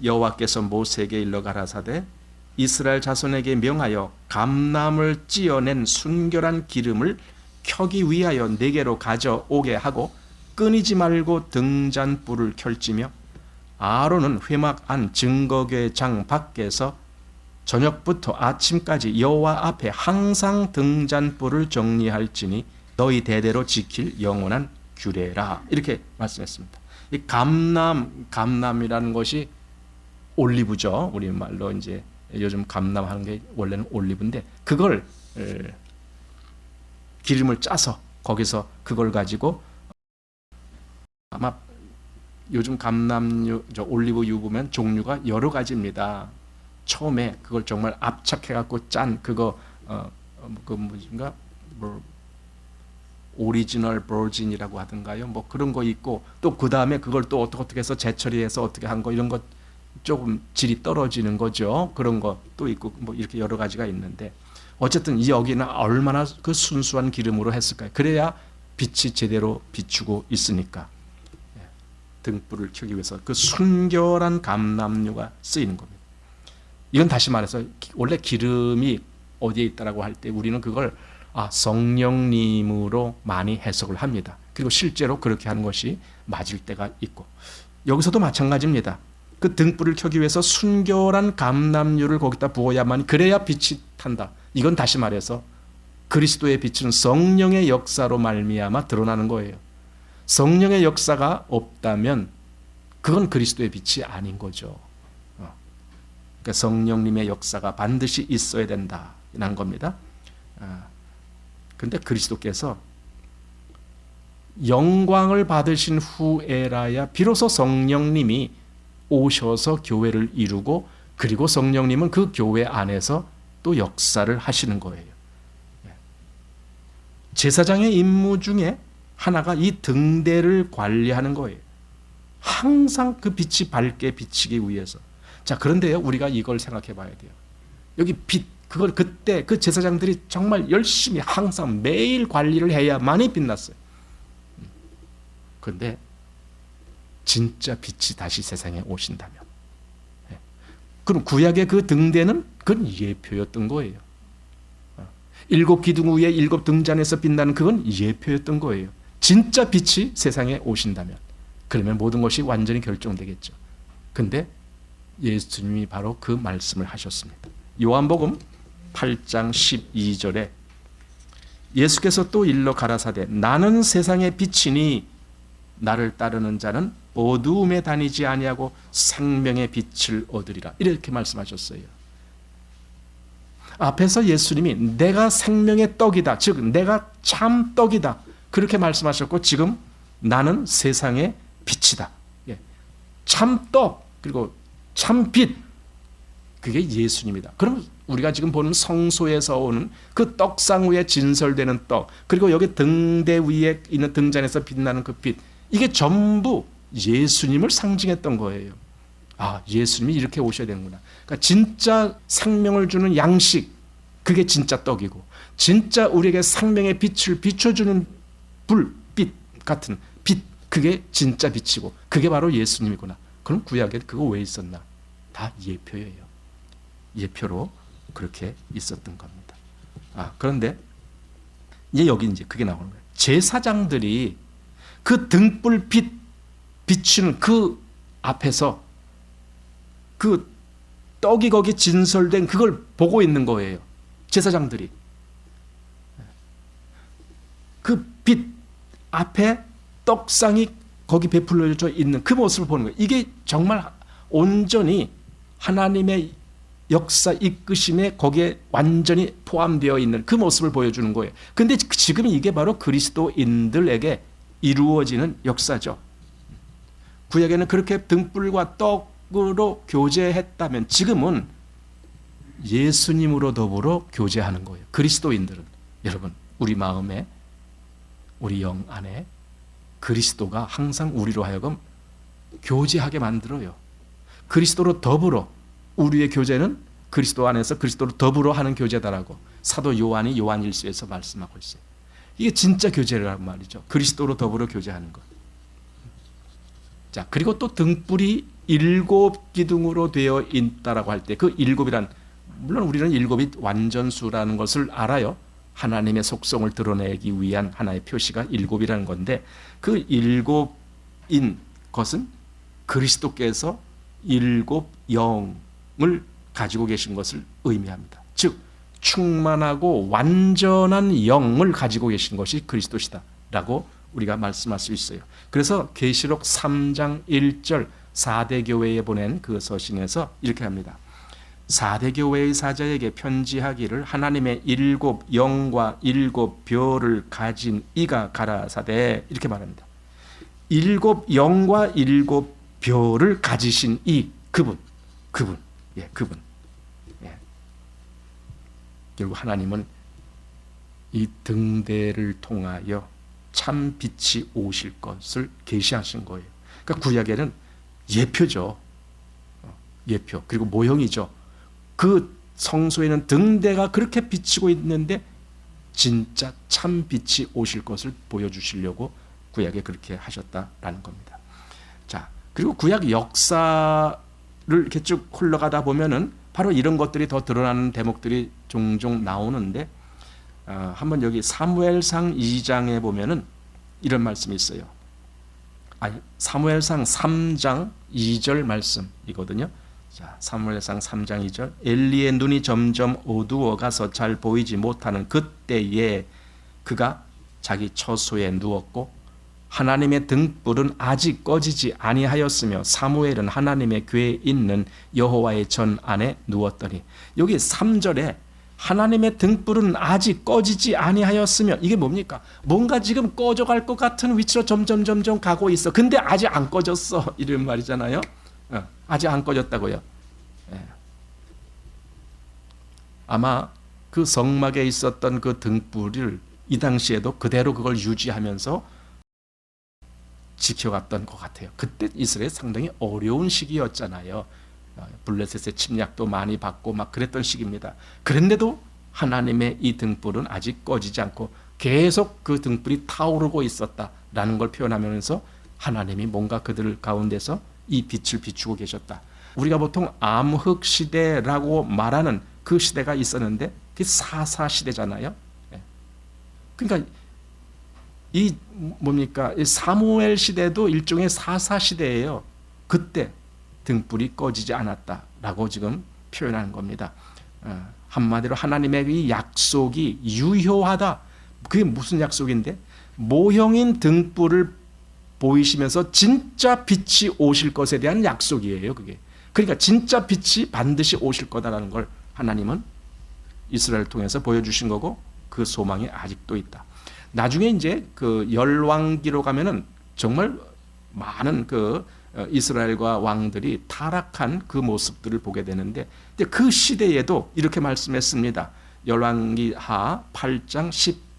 A: 여호와께서 모세에게 일러 가라사대 이스라엘 자손에게 명하여 감람을 찧어낸 순결한 기름을 켜기 위하여 내게로 가져오게 하고 끊이지 말고 등잔불을 켤지며 아론은 회막 안 증거궤 장 밖에서 저녁부터 아침까지 여호와 앞에 항상 등잔불을 정리할지니 너희 대대로 지킬 영원한 규례라. 이렇게 말씀했습니다. 이 감람이라는 것이 올리브죠. 우리말로 이제 요즘 감람하는 게 원래는 올리브인데, 그걸 기름을 짜서 거기서 그걸 가지고, 아마 요즘 감람유, 올리브유 보면 종류가 여러 가지입니다. 처음에 그걸 정말 압착해갖고 짠 그거 그 뭐인가 오리지널 버진이라고 하던가요. 뭐 그런 거 있고, 또 그 다음에 그걸 또 어떻게 해서 재처리해서 어떻게 한 거, 이런 거 조금 질이 떨어지는 거죠. 그런 것도 있고 뭐 이렇게 여러 가지가 있는데, 어쨌든 이 여기는 얼마나 그 순수한 기름으로 했을까요? 그래야 빛이 제대로 비추고 있으니까. 등불을 켜기 위해서 그 순결한 감람유가 쓰이는 겁니다. 이건 다시 말해서 원래 기름이 어디에 있다라고 할 때 우리는 그걸 성령님으로 많이 해석을 합니다. 그리고 실제로 그렇게 하는 것이 맞을 때가 있고, 여기서도 마찬가지입니다. 그 등불을 켜기 위해서 순결한 감람유를 거기다 부어야만, 그래야 빛이 탄다. 이건 다시 말해서 그리스도의 빛은 성령의 역사로 말미암아 드러나는 거예요. 성령의 역사가 없다면 그건 그리스도의 빛이 아닌 거죠. 그러니까 성령님의 역사가 반드시 있어야 된다는 겁니다. 그런데 그리스도께서 영광을 받으신 후에라야 비로소 성령님이 오셔서 교회를 이루고, 그리고 성령님은 그 교회 안에서 또 역사를 하시는 거예요. 제사장의 임무 중에 하나가 이 등대를 관리하는 거예요. 항상 그 빛이 밝게 비치기 위해서. 자, 그런데요, 우리가 이걸 생각해 봐야 돼요. 여기 빛, 그걸 그때 그 제사장들이 정말 열심히 항상 매일 관리를 해야만이 빛났어요. 그런데 진짜 빛이 다시 세상에 오신다면, 그럼 구약의 그 등대는 그건 예표였던 거예요. 7 기둥 위에 7 등잔에서 빛나는 그건 예표였던 거예요. 진짜 빛이 세상에 오신다면, 그러면 모든 것이 완전히 결정되겠죠. 근데 예수님이 바로 그 말씀을 하셨습니다. 요한복음 8장 12절에 예수께서 또 일러 가라사대 나는 세상의 빛이니 나를 따르는 자는 어두움에 다니지 아니하고 생명의 빛을 얻으리라, 이렇게 말씀하셨어요. 앞에서 예수님이 내가 생명의 떡이다, 즉 내가 참 떡이다, 그렇게 말씀하셨고, 지금 나는 세상의 빛이다. 참 떡, 그리고 참 빛, 그게 예수님이다. 그럼 우리가 지금 보는 성소에서 오는 그 떡상 위에 진설되는 떡, 그리고 여기 등대 위에 있는 등잔에서 빛나는 그 빛, 이게 전부 예수님을 상징했던 거예요. 예수님이 이렇게 오셔야 되는구나. 그러니까 진짜 생명을 주는 양식, 그게 진짜 떡이고, 진짜 우리에게 생명의 빛을 비춰주는 불빛 같은 빛, 그게 진짜 빛이고, 그게 바로 예수님이구나. 그럼 구약에 그거 왜 있었나? 다 예표예요. 예표로 그렇게 있었던 겁니다. 그런데 이제 여기 이제 그게 나오는 거예요. 제사장들이 그 등불빛 비추는 그 앞에서 그 떡이 거기 진설된 그걸 보고 있는 거예요. 제사장들이 그 빛 앞에 떡상이 거기 베풀려져 있는 그 모습을 보는 거예요. 이게 정말 온전히 하나님의 역사 이끄심에 거기에 완전히 포함되어 있는 그 모습을 보여주는 거예요. 근데 지금 이게 바로 그리스도인들에게 이루어지는 역사죠. 구약에는 그렇게 등불과 떡으로 교제했다면, 지금은 예수님으로 더불어 교제하는 거예요. 그리스도인들은, 여러분, 우리 마음에, 우리 영 안에 그리스도가 항상 우리로 하여금 교제하게 만들어요. 그리스도로 더불어, 우리의 교제는 그리스도 안에서 그리스도로 더불어 하는 교제다라고 사도 요한이 요한일서에서 말씀하고 있어요. 이게 진짜 교제란 말이죠. 그리스도로 더불어 교제하는 것. 자, 그리고 또 등불이 7 기둥으로 되어 있다라고 할 때, 그 7이란, 물론 우리는 7이 완전수라는 것을 알아요. 하나님의 속성을 드러내기 위한 하나의 표시가 7이라는 건데, 그 7인 것은 그리스도께서 7 영을 가지고 계신 것을 의미합니다. 즉 충만하고 완전한 영을 가지고 계신 것이 그리스도시다 라고 우리가 말씀할 수 있어요. 그래서 계시록 3장 1절 4대 교회에 보낸 그 서신에서 이렇게 합니다. 4대 교회의 사자에게 편지하기를 하나님의 7 영과 7 별을 가진 이가 가라사대, 이렇게 말합니다. 7 영과 7 별을 가지신 이 그분. 결국 하나님은 이 등대를 통하여 참 빛이 오실 것을 계시하신 거예요. 그러니까 구약에는 예표죠. 예표, 그리고 모형이죠. 그 성소에는 등대가 그렇게 비치고 있는데 진짜 참 빛이 오실 것을 보여주시려고 구약에 그렇게 하셨다라는 겁니다. 자, 그리고 구약 역사를 이렇게 쭉 흘러가다 보면은 바로 이런 것들이 더 드러나는 대목들이 종종 나오는데, 한번 여기 사무엘상 2장에 보면은 이런 말씀이 있어요. 사무엘상 3장 2절 말씀이거든요. 자, 사무엘상 3장 2절. 엘리의 눈이 점점 어두워가서 잘 보이지 못하는 그때에 그가 자기 처소에 누웠고 하나님의 등불은 아직 꺼지지 아니하였으며 사무엘은 하나님의 궤에 있는 여호와의 전 안에 누웠더니, 여기 3절에 하나님의 등불은 아직 꺼지지 아니하였으며, 이게 뭡니까? 뭔가 지금 꺼져갈 것 같은 위치로 점점 가고 있어. 근데 아직 안 꺼졌어. 이런 말이잖아요. 아직 안 꺼졌다고요. 아마 그 성막에 있었던 그 등불을 이 당시에도 그대로 그걸 유지하면서 지켜갔던 것 같아요. 그때 이스라엘 상당히 어려운 시기였잖아요. 블레셋의 침략도 많이 받고 막 그랬던 시기입니다. 그런데도 하나님의 이 등불은 아직 꺼지지 않고 계속 그 등불이 타오르고 있었다라는 걸 표현하면서 하나님이 뭔가 그들 가운데서 이 빛을 비추고 계셨다. 우리가 보통 암흑 시대라고 말하는 그 시대가 있었는데 그게 사사 시대잖아요. 그러니까 이 뭡니까? 이 사무엘 시대도 일종의 사사 시대예요. 그때 등불이 꺼지지 않았다라고 지금 표현하는 겁니다. 한마디로 하나님의 이 약속이 유효하다. 그게 무슨 약속인데? 모형인 등불을 보이시면서 진짜 빛이 오실 것에 대한 약속이에요. 그게. 그러니까 진짜 빛이 반드시 오실 거다라는 걸 하나님은 이스라엘을 통해서 보여주신 거고, 그 소망이 아직도 있다. 나중에 이제 그 열왕기로 가면은 정말 많은 그 이스라엘과 왕들이 타락한 그 모습들을 보게 되는데, 그 시대에도 이렇게 말씀했습니다. 열왕기하 8장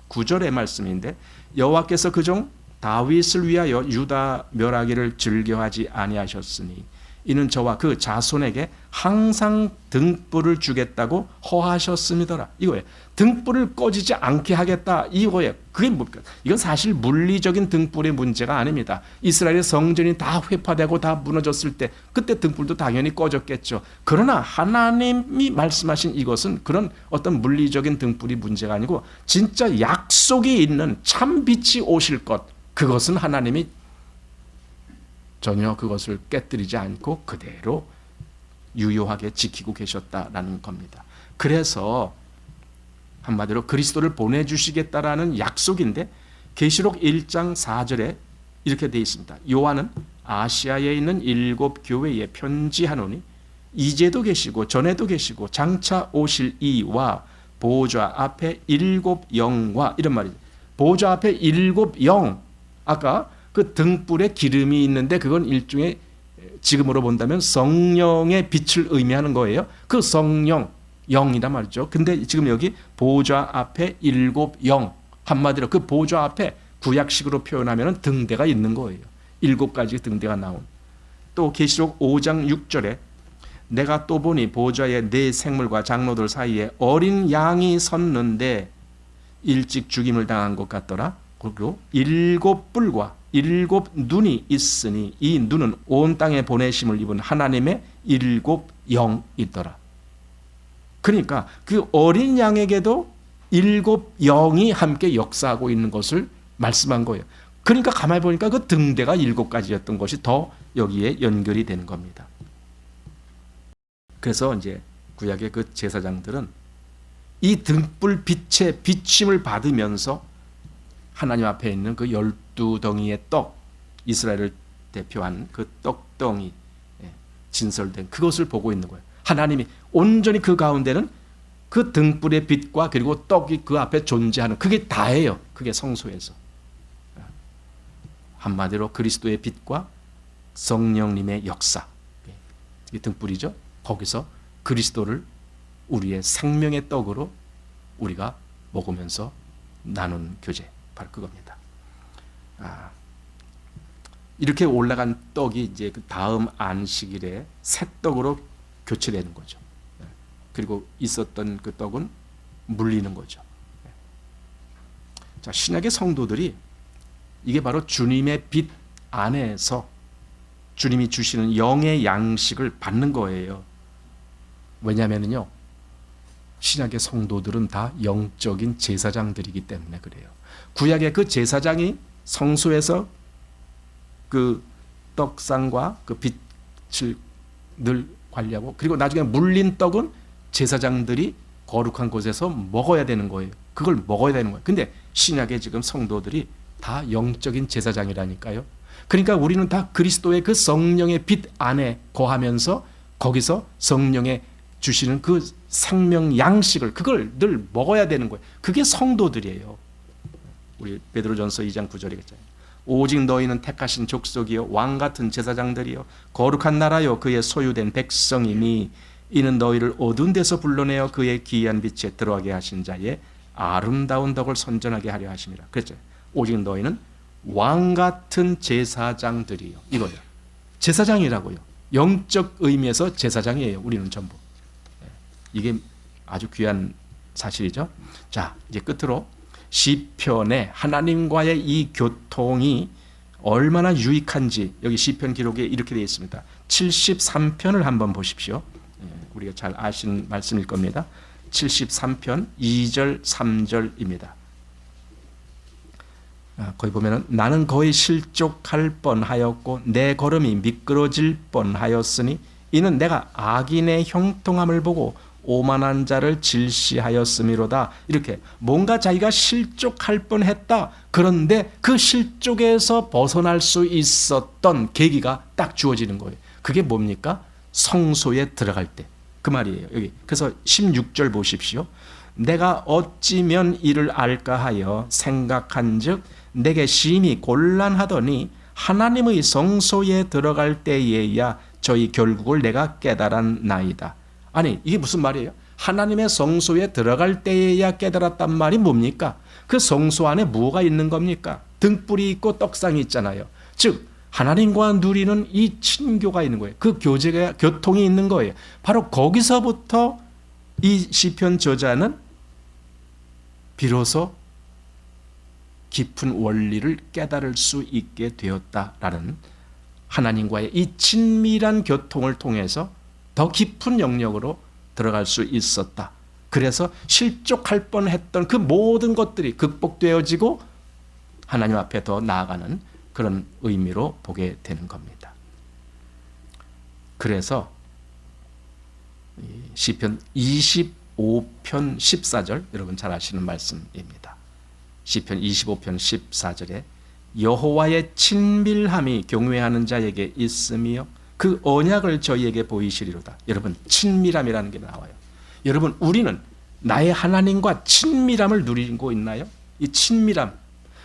A: 19절의 말씀인데, 여호와께서 그종 다윗을 위하여 유다 멸하기를 즐겨하지 아니하셨으니 이는 저와 그 자손에게 항상 등불을 주겠다고 허하셨음이더라. 이거예요. 등불을 꺼지지 않게 하겠다. 이거예요. 그게 뭡니까? 이건 사실 물리적인 등불의 문제가 아닙니다. 이스라엘의 성전이 다 회파되고 다 무너졌을 때 그때 등불도 당연히 꺼졌겠죠. 그러나 하나님이 말씀하신 이것은 그런 어떤 물리적인 등불이 문제가 아니고 진짜 약속이 있는 참 빛이 오실 것, 그것은 하나님이 전혀 그것을 깨뜨리지 않고 그대로 유효하게 지키고 계셨다라는 겁니다. 그래서 한마디로 그리스도를 보내주시겠다라는 약속인데, 계시록 1장 4절에 이렇게 되어 있습니다. 요한은 아시아에 있는 7 교회에 편지하노니 이제도 계시고 전에도 계시고 장차 오실 이와 보좌 앞에 7 영과, 이런 말이죠. 보좌 앞에 7 영, 아까 그 등불에 기름이 있는데 그건 일종의, 지금으로 본다면 성령의 빛을 의미하는 거예요. 그 성령, 영이란 말이죠. 근데 지금 여기 보좌 앞에 7 영, 한마디로 그 보좌 앞에 구약식으로 표현하면 등대가 있는 거예요. 7가지 등대가 나온. 또 계시록 5장 6절에 내가 또 보니 보좌에 네 생물과 장로들 사이에 어린 양이 섰는데 일찍 죽임을 당한 것 같더라. 그리고 7 뿔과 7 눈이 있으니 이 눈은 온 땅에 보내심을 입은 하나님의 7 영이더라. 그러니까 그 어린 양에게도 7 영이 함께 역사하고 있는 것을 말씀한 거예요. 그러니까 가만히 보니까 그 등대가 7가지였던 것이 더 여기에 연결이 되는 겁니다. 그래서 이제 구약의 그 제사장들은 이 등불 빛의 비침을 받으면서 하나님 앞에 있는 그 12덩이의 떡, 이스라엘을 대표한 그 떡덩이, 진설된 그것을 보고 있는 거예요. 하나님이 온전히 그 가운데는 그 등불의 빛과 그리고 떡이 그 앞에 존재하는, 그게 다예요. 그게 성소에서. 한마디로 그리스도의 빛과 성령님의 역사, 이 등불이죠. 거기서 그리스도를 우리의 생명의 떡으로 우리가 먹으면서 나눈 교제, 바로 그겁니다. 이렇게 올라간 떡이 이제 그 다음 안식일에 새 떡으로 교체되는 거죠. 그리고 있었던 그 떡은 물리는 거죠. 자, 신약의 성도들이 이게 바로 주님의 빛 안에서 주님이 주시는 영의 양식을 받는 거예요. 왜냐하면요, 신약의 성도들은 다 영적인 제사장들이기 때문에 그래요. 구약의 그 제사장이 성소에서 그 떡상과 그 빛을 늘 관리하고, 그리고 나중에 물린 떡은 제사장들이 거룩한 곳에서 먹어야 되는 거예요. 그걸 먹어야 되는 거예요. 근데 신약의 지금 성도들이 다 영적인 제사장이라니까요. 그러니까 우리는 다 그리스도의 그 성령의 빛 안에 거하면서 거기서 성령의 주시는 그 생명 양식을, 그걸 늘 먹어야 되는 거예요. 그게 성도들이에요. 우리 베드로전서 2장 9절이겠잖아요. 오직 너희는 택하신 족속이요 왕 같은 제사장들이요 거룩한 나라요 그의 소유된 백성이니 이는 너희를 어두운 데서 불러내어 그의 기이한 빛에 들어가게 하신 자의 아름다운 덕을 선전하게 하려 하심이라. 그랬죠. 오직 너희는 왕 같은 제사장들이요. 이거요. 제사장이라고요. 영적 의미에서 제사장이에요. 우리는 전부. 이게 아주 귀한 사실이죠. 자, 이제 끝으로 시편에 하나님과의 이 교통이 얼마나 유익한지 여기 시편 기록에 이렇게 되어 있습니다. 73편을 한번 보십시오. 우리가 잘 아시는 말씀일 겁니다. 73편 2절 3절입니다. 거기 보면은 나는 거의 실족할 뻔하였고 내 걸음이 미끄러질 뻔하였으니 이는 내가 악인의 형통함을 보고 오만한 자를 질시하였음이로다. 이렇게 뭔가 자기가 실족할 뻔했다. 그런데 그 실족에서 벗어날 수 있었던 계기가 딱 주어지는 거예요. 그게 뭡니까? 성소에 들어갈 때. 그 말이에요. 여기. 그래서 16절 보십시오. 내가 어찌면 이를 알까 하여 생각한즉 내게 심히 곤란하더니 하나님의 성소에 들어갈 때에야 저희 결국을 내가 깨달았나이다. 아니, 이게 무슨 말이에요? 하나님의 성소에 들어갈 때에야 깨달았단 말이 뭡니까? 그 성소 안에 뭐가 있는 겁니까? 등불이 있고 떡상이 있잖아요. 즉 하나님과 누리는 이 친교가 있는 거예요. 그 교통이 있는 거예요. 바로 거기서부터 이 시편 저자는 비로소 깊은 원리를 깨달을 수 있게 되었다라는, 하나님과의 이 친밀한 교통을 통해서 더 깊은 영역으로 들어갈 수 있었다. 그래서 실족할 뻔했던 그 모든 것들이 극복되어지고 하나님 앞에 더 나아가는 그런 의미로 보게 되는 겁니다. 그래서 시편 25편 14절, 여러분 잘 아시는 말씀입니다. 시편 25편 14절에 여호와의 친밀함이 경외하는 자에게 있으며 그 언약을 저희에게 보이시리로다. 여러분, 친밀함이라는 게 나와요. 여러분, 우리는 나의 하나님과 친밀함을 누리고 있나요? 이 친밀함,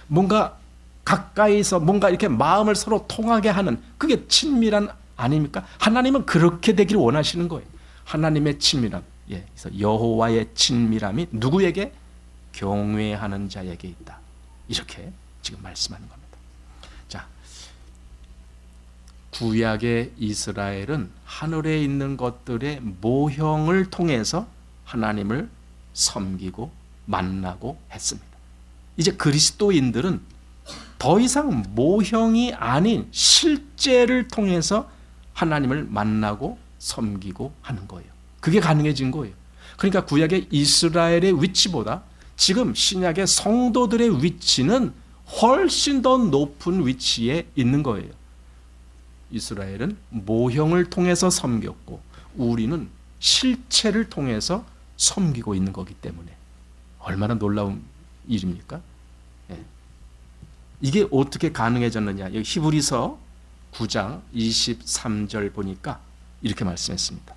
A: 뭔가 가까이서 뭔가 이렇게 마음을 서로 통하게 하는, 그게 친밀함 아닙니까? 하나님은 그렇게 되기를 원하시는 거예요. 하나님의 친밀함. 그래서 여호와의 친밀함이 누구에게? 경외하는 자에게 있다. 이렇게 지금 말씀하는 겁니다. 자, 구약의 이스라엘은 하늘에 있는 것들의 모형을 통해서 하나님을 섬기고 만나고 했습니다. 이제 그리스도인들은 더 이상 모형이 아닌 실제를 통해서 하나님을 만나고 섬기고 하는 거예요. 그게 가능해진 거예요. 그러니까 구약의 이스라엘의 위치보다 지금 신약의 성도들의 위치는 훨씬 더 높은 위치에 있는 거예요. 이스라엘은 모형을 통해서 섬겼고 우리는 실체를 통해서 섬기고 있는 거기 때문에 얼마나 놀라운 일입니까? 이게 어떻게 가능해졌느냐? 여기 히브리서 9장 23절 보니까 이렇게 말씀했습니다.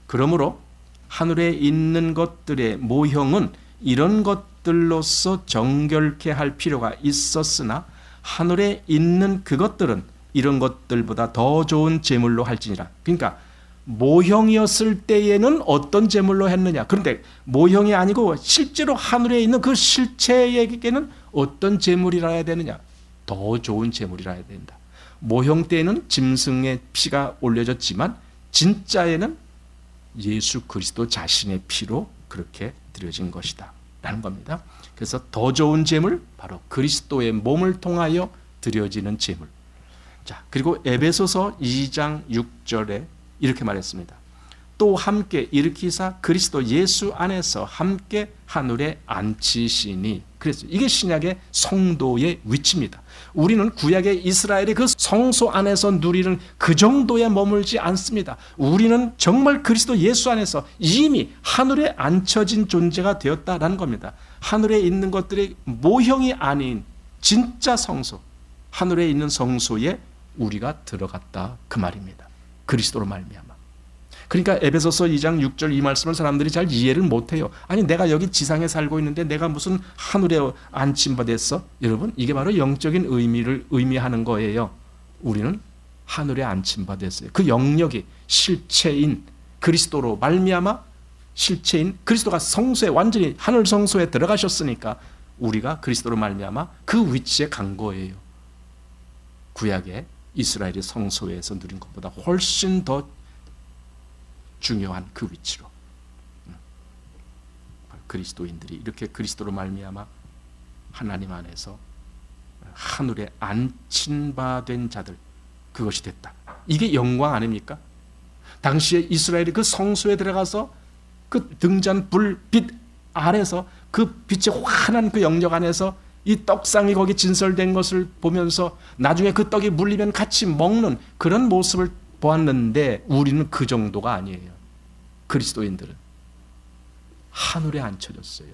A: 그러므로 하늘에 있는 것들의 모형은 이런 것들로서 정결케 할 필요가 있었으나 하늘에 있는 그것들은 이런 것들보다 더 좋은 제물로 할지니라. 그러니까 모형이었을 때에는 어떤 제물로 했느냐. 그런데 모형이 아니고 실제로 하늘에 있는 그 실체에게는 어떤 제물이라 해야 되느냐. 더 좋은 제물이라 해야 된다. 모형 때에는 짐승의 피가 올려졌지만 진짜에는 예수 그리스도 자신의 피로 그렇게 드려진 것이다 라는 겁니다. 그래서 더 좋은 제물, 바로 그리스도의 몸을 통하여 드려지는 제물. 자, 그리고 에베소서 2장 6절에 이렇게 말했습니다. 또 함께 일으키사 그리스도 예수 안에서 함께 하늘에 앉히시니. 그래서 이게 신약의 성도의 위치입니다. 우리는 구약의 이스라엘의 그 성소 안에서 누리는 그 정도에 머물지 않습니다. 우리는 정말 그리스도 예수 안에서 이미 하늘에 앉혀진 존재가 되었다라는 겁니다. 하늘에 있는 것들이 모형이 아닌 진짜 성소, 하늘에 있는 성소에 우리가 들어갔다 그 말입니다. 그리스도로 말미암아. 그러니까 에베소서 2장 6절 이 말씀을 사람들이 잘 이해를 못해요. 아니 내가 여기 지상에 살고 있는데 내가 무슨 하늘에 안침받았어? 여러분 이게 바로 영적인 의미를 의미하는 거예요. 우리는 하늘에 안침받았어요. 그 영역이 실체인 그리스도로 말미암아 실체인 그리스도가 성소에 완전히 하늘 성소에 들어가셨으니까 우리가 그리스도로 말미암아 그 위치에 간 거예요. 구약의 이스라엘의 성소에서 누린 것보다 훨씬 더 중요한 그 위치로 그리스도인들이 이렇게 그리스도로 말미암아 하나님 안에서 하늘에 안친바된 자들, 그것이 됐다. 이게 영광 아닙니까? 당시에 이스라엘이 그 성소에 들어가서 그 등잔 불빛 아래서 그 빛의 환한 그 영역 안에서 이 떡상이 거기 진설된 것을 보면서 나중에 그 떡이 물리면 같이 먹는 그런 모습을 보았는데 우리는 그 정도가 아니에요. 그리스도인들은 하늘에 앉혀졌어요.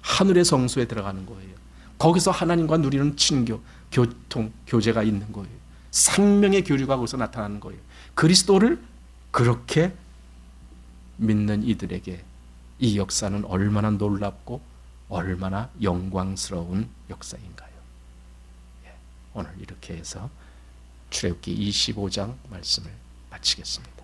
A: 하늘의 성소에 들어가는 거예요. 거기서 하나님과 누리는 친교, 교통, 교제가 있는 거예요. 생명의 교류가 거기서 나타나는 거예요. 그리스도를 그렇게 믿는 이들에게 이 역사는 얼마나 놀랍고 얼마나 영광스러운 역사인가요? 오늘 이렇게 해서 출애굽기 25장 말씀을 마치겠습니다.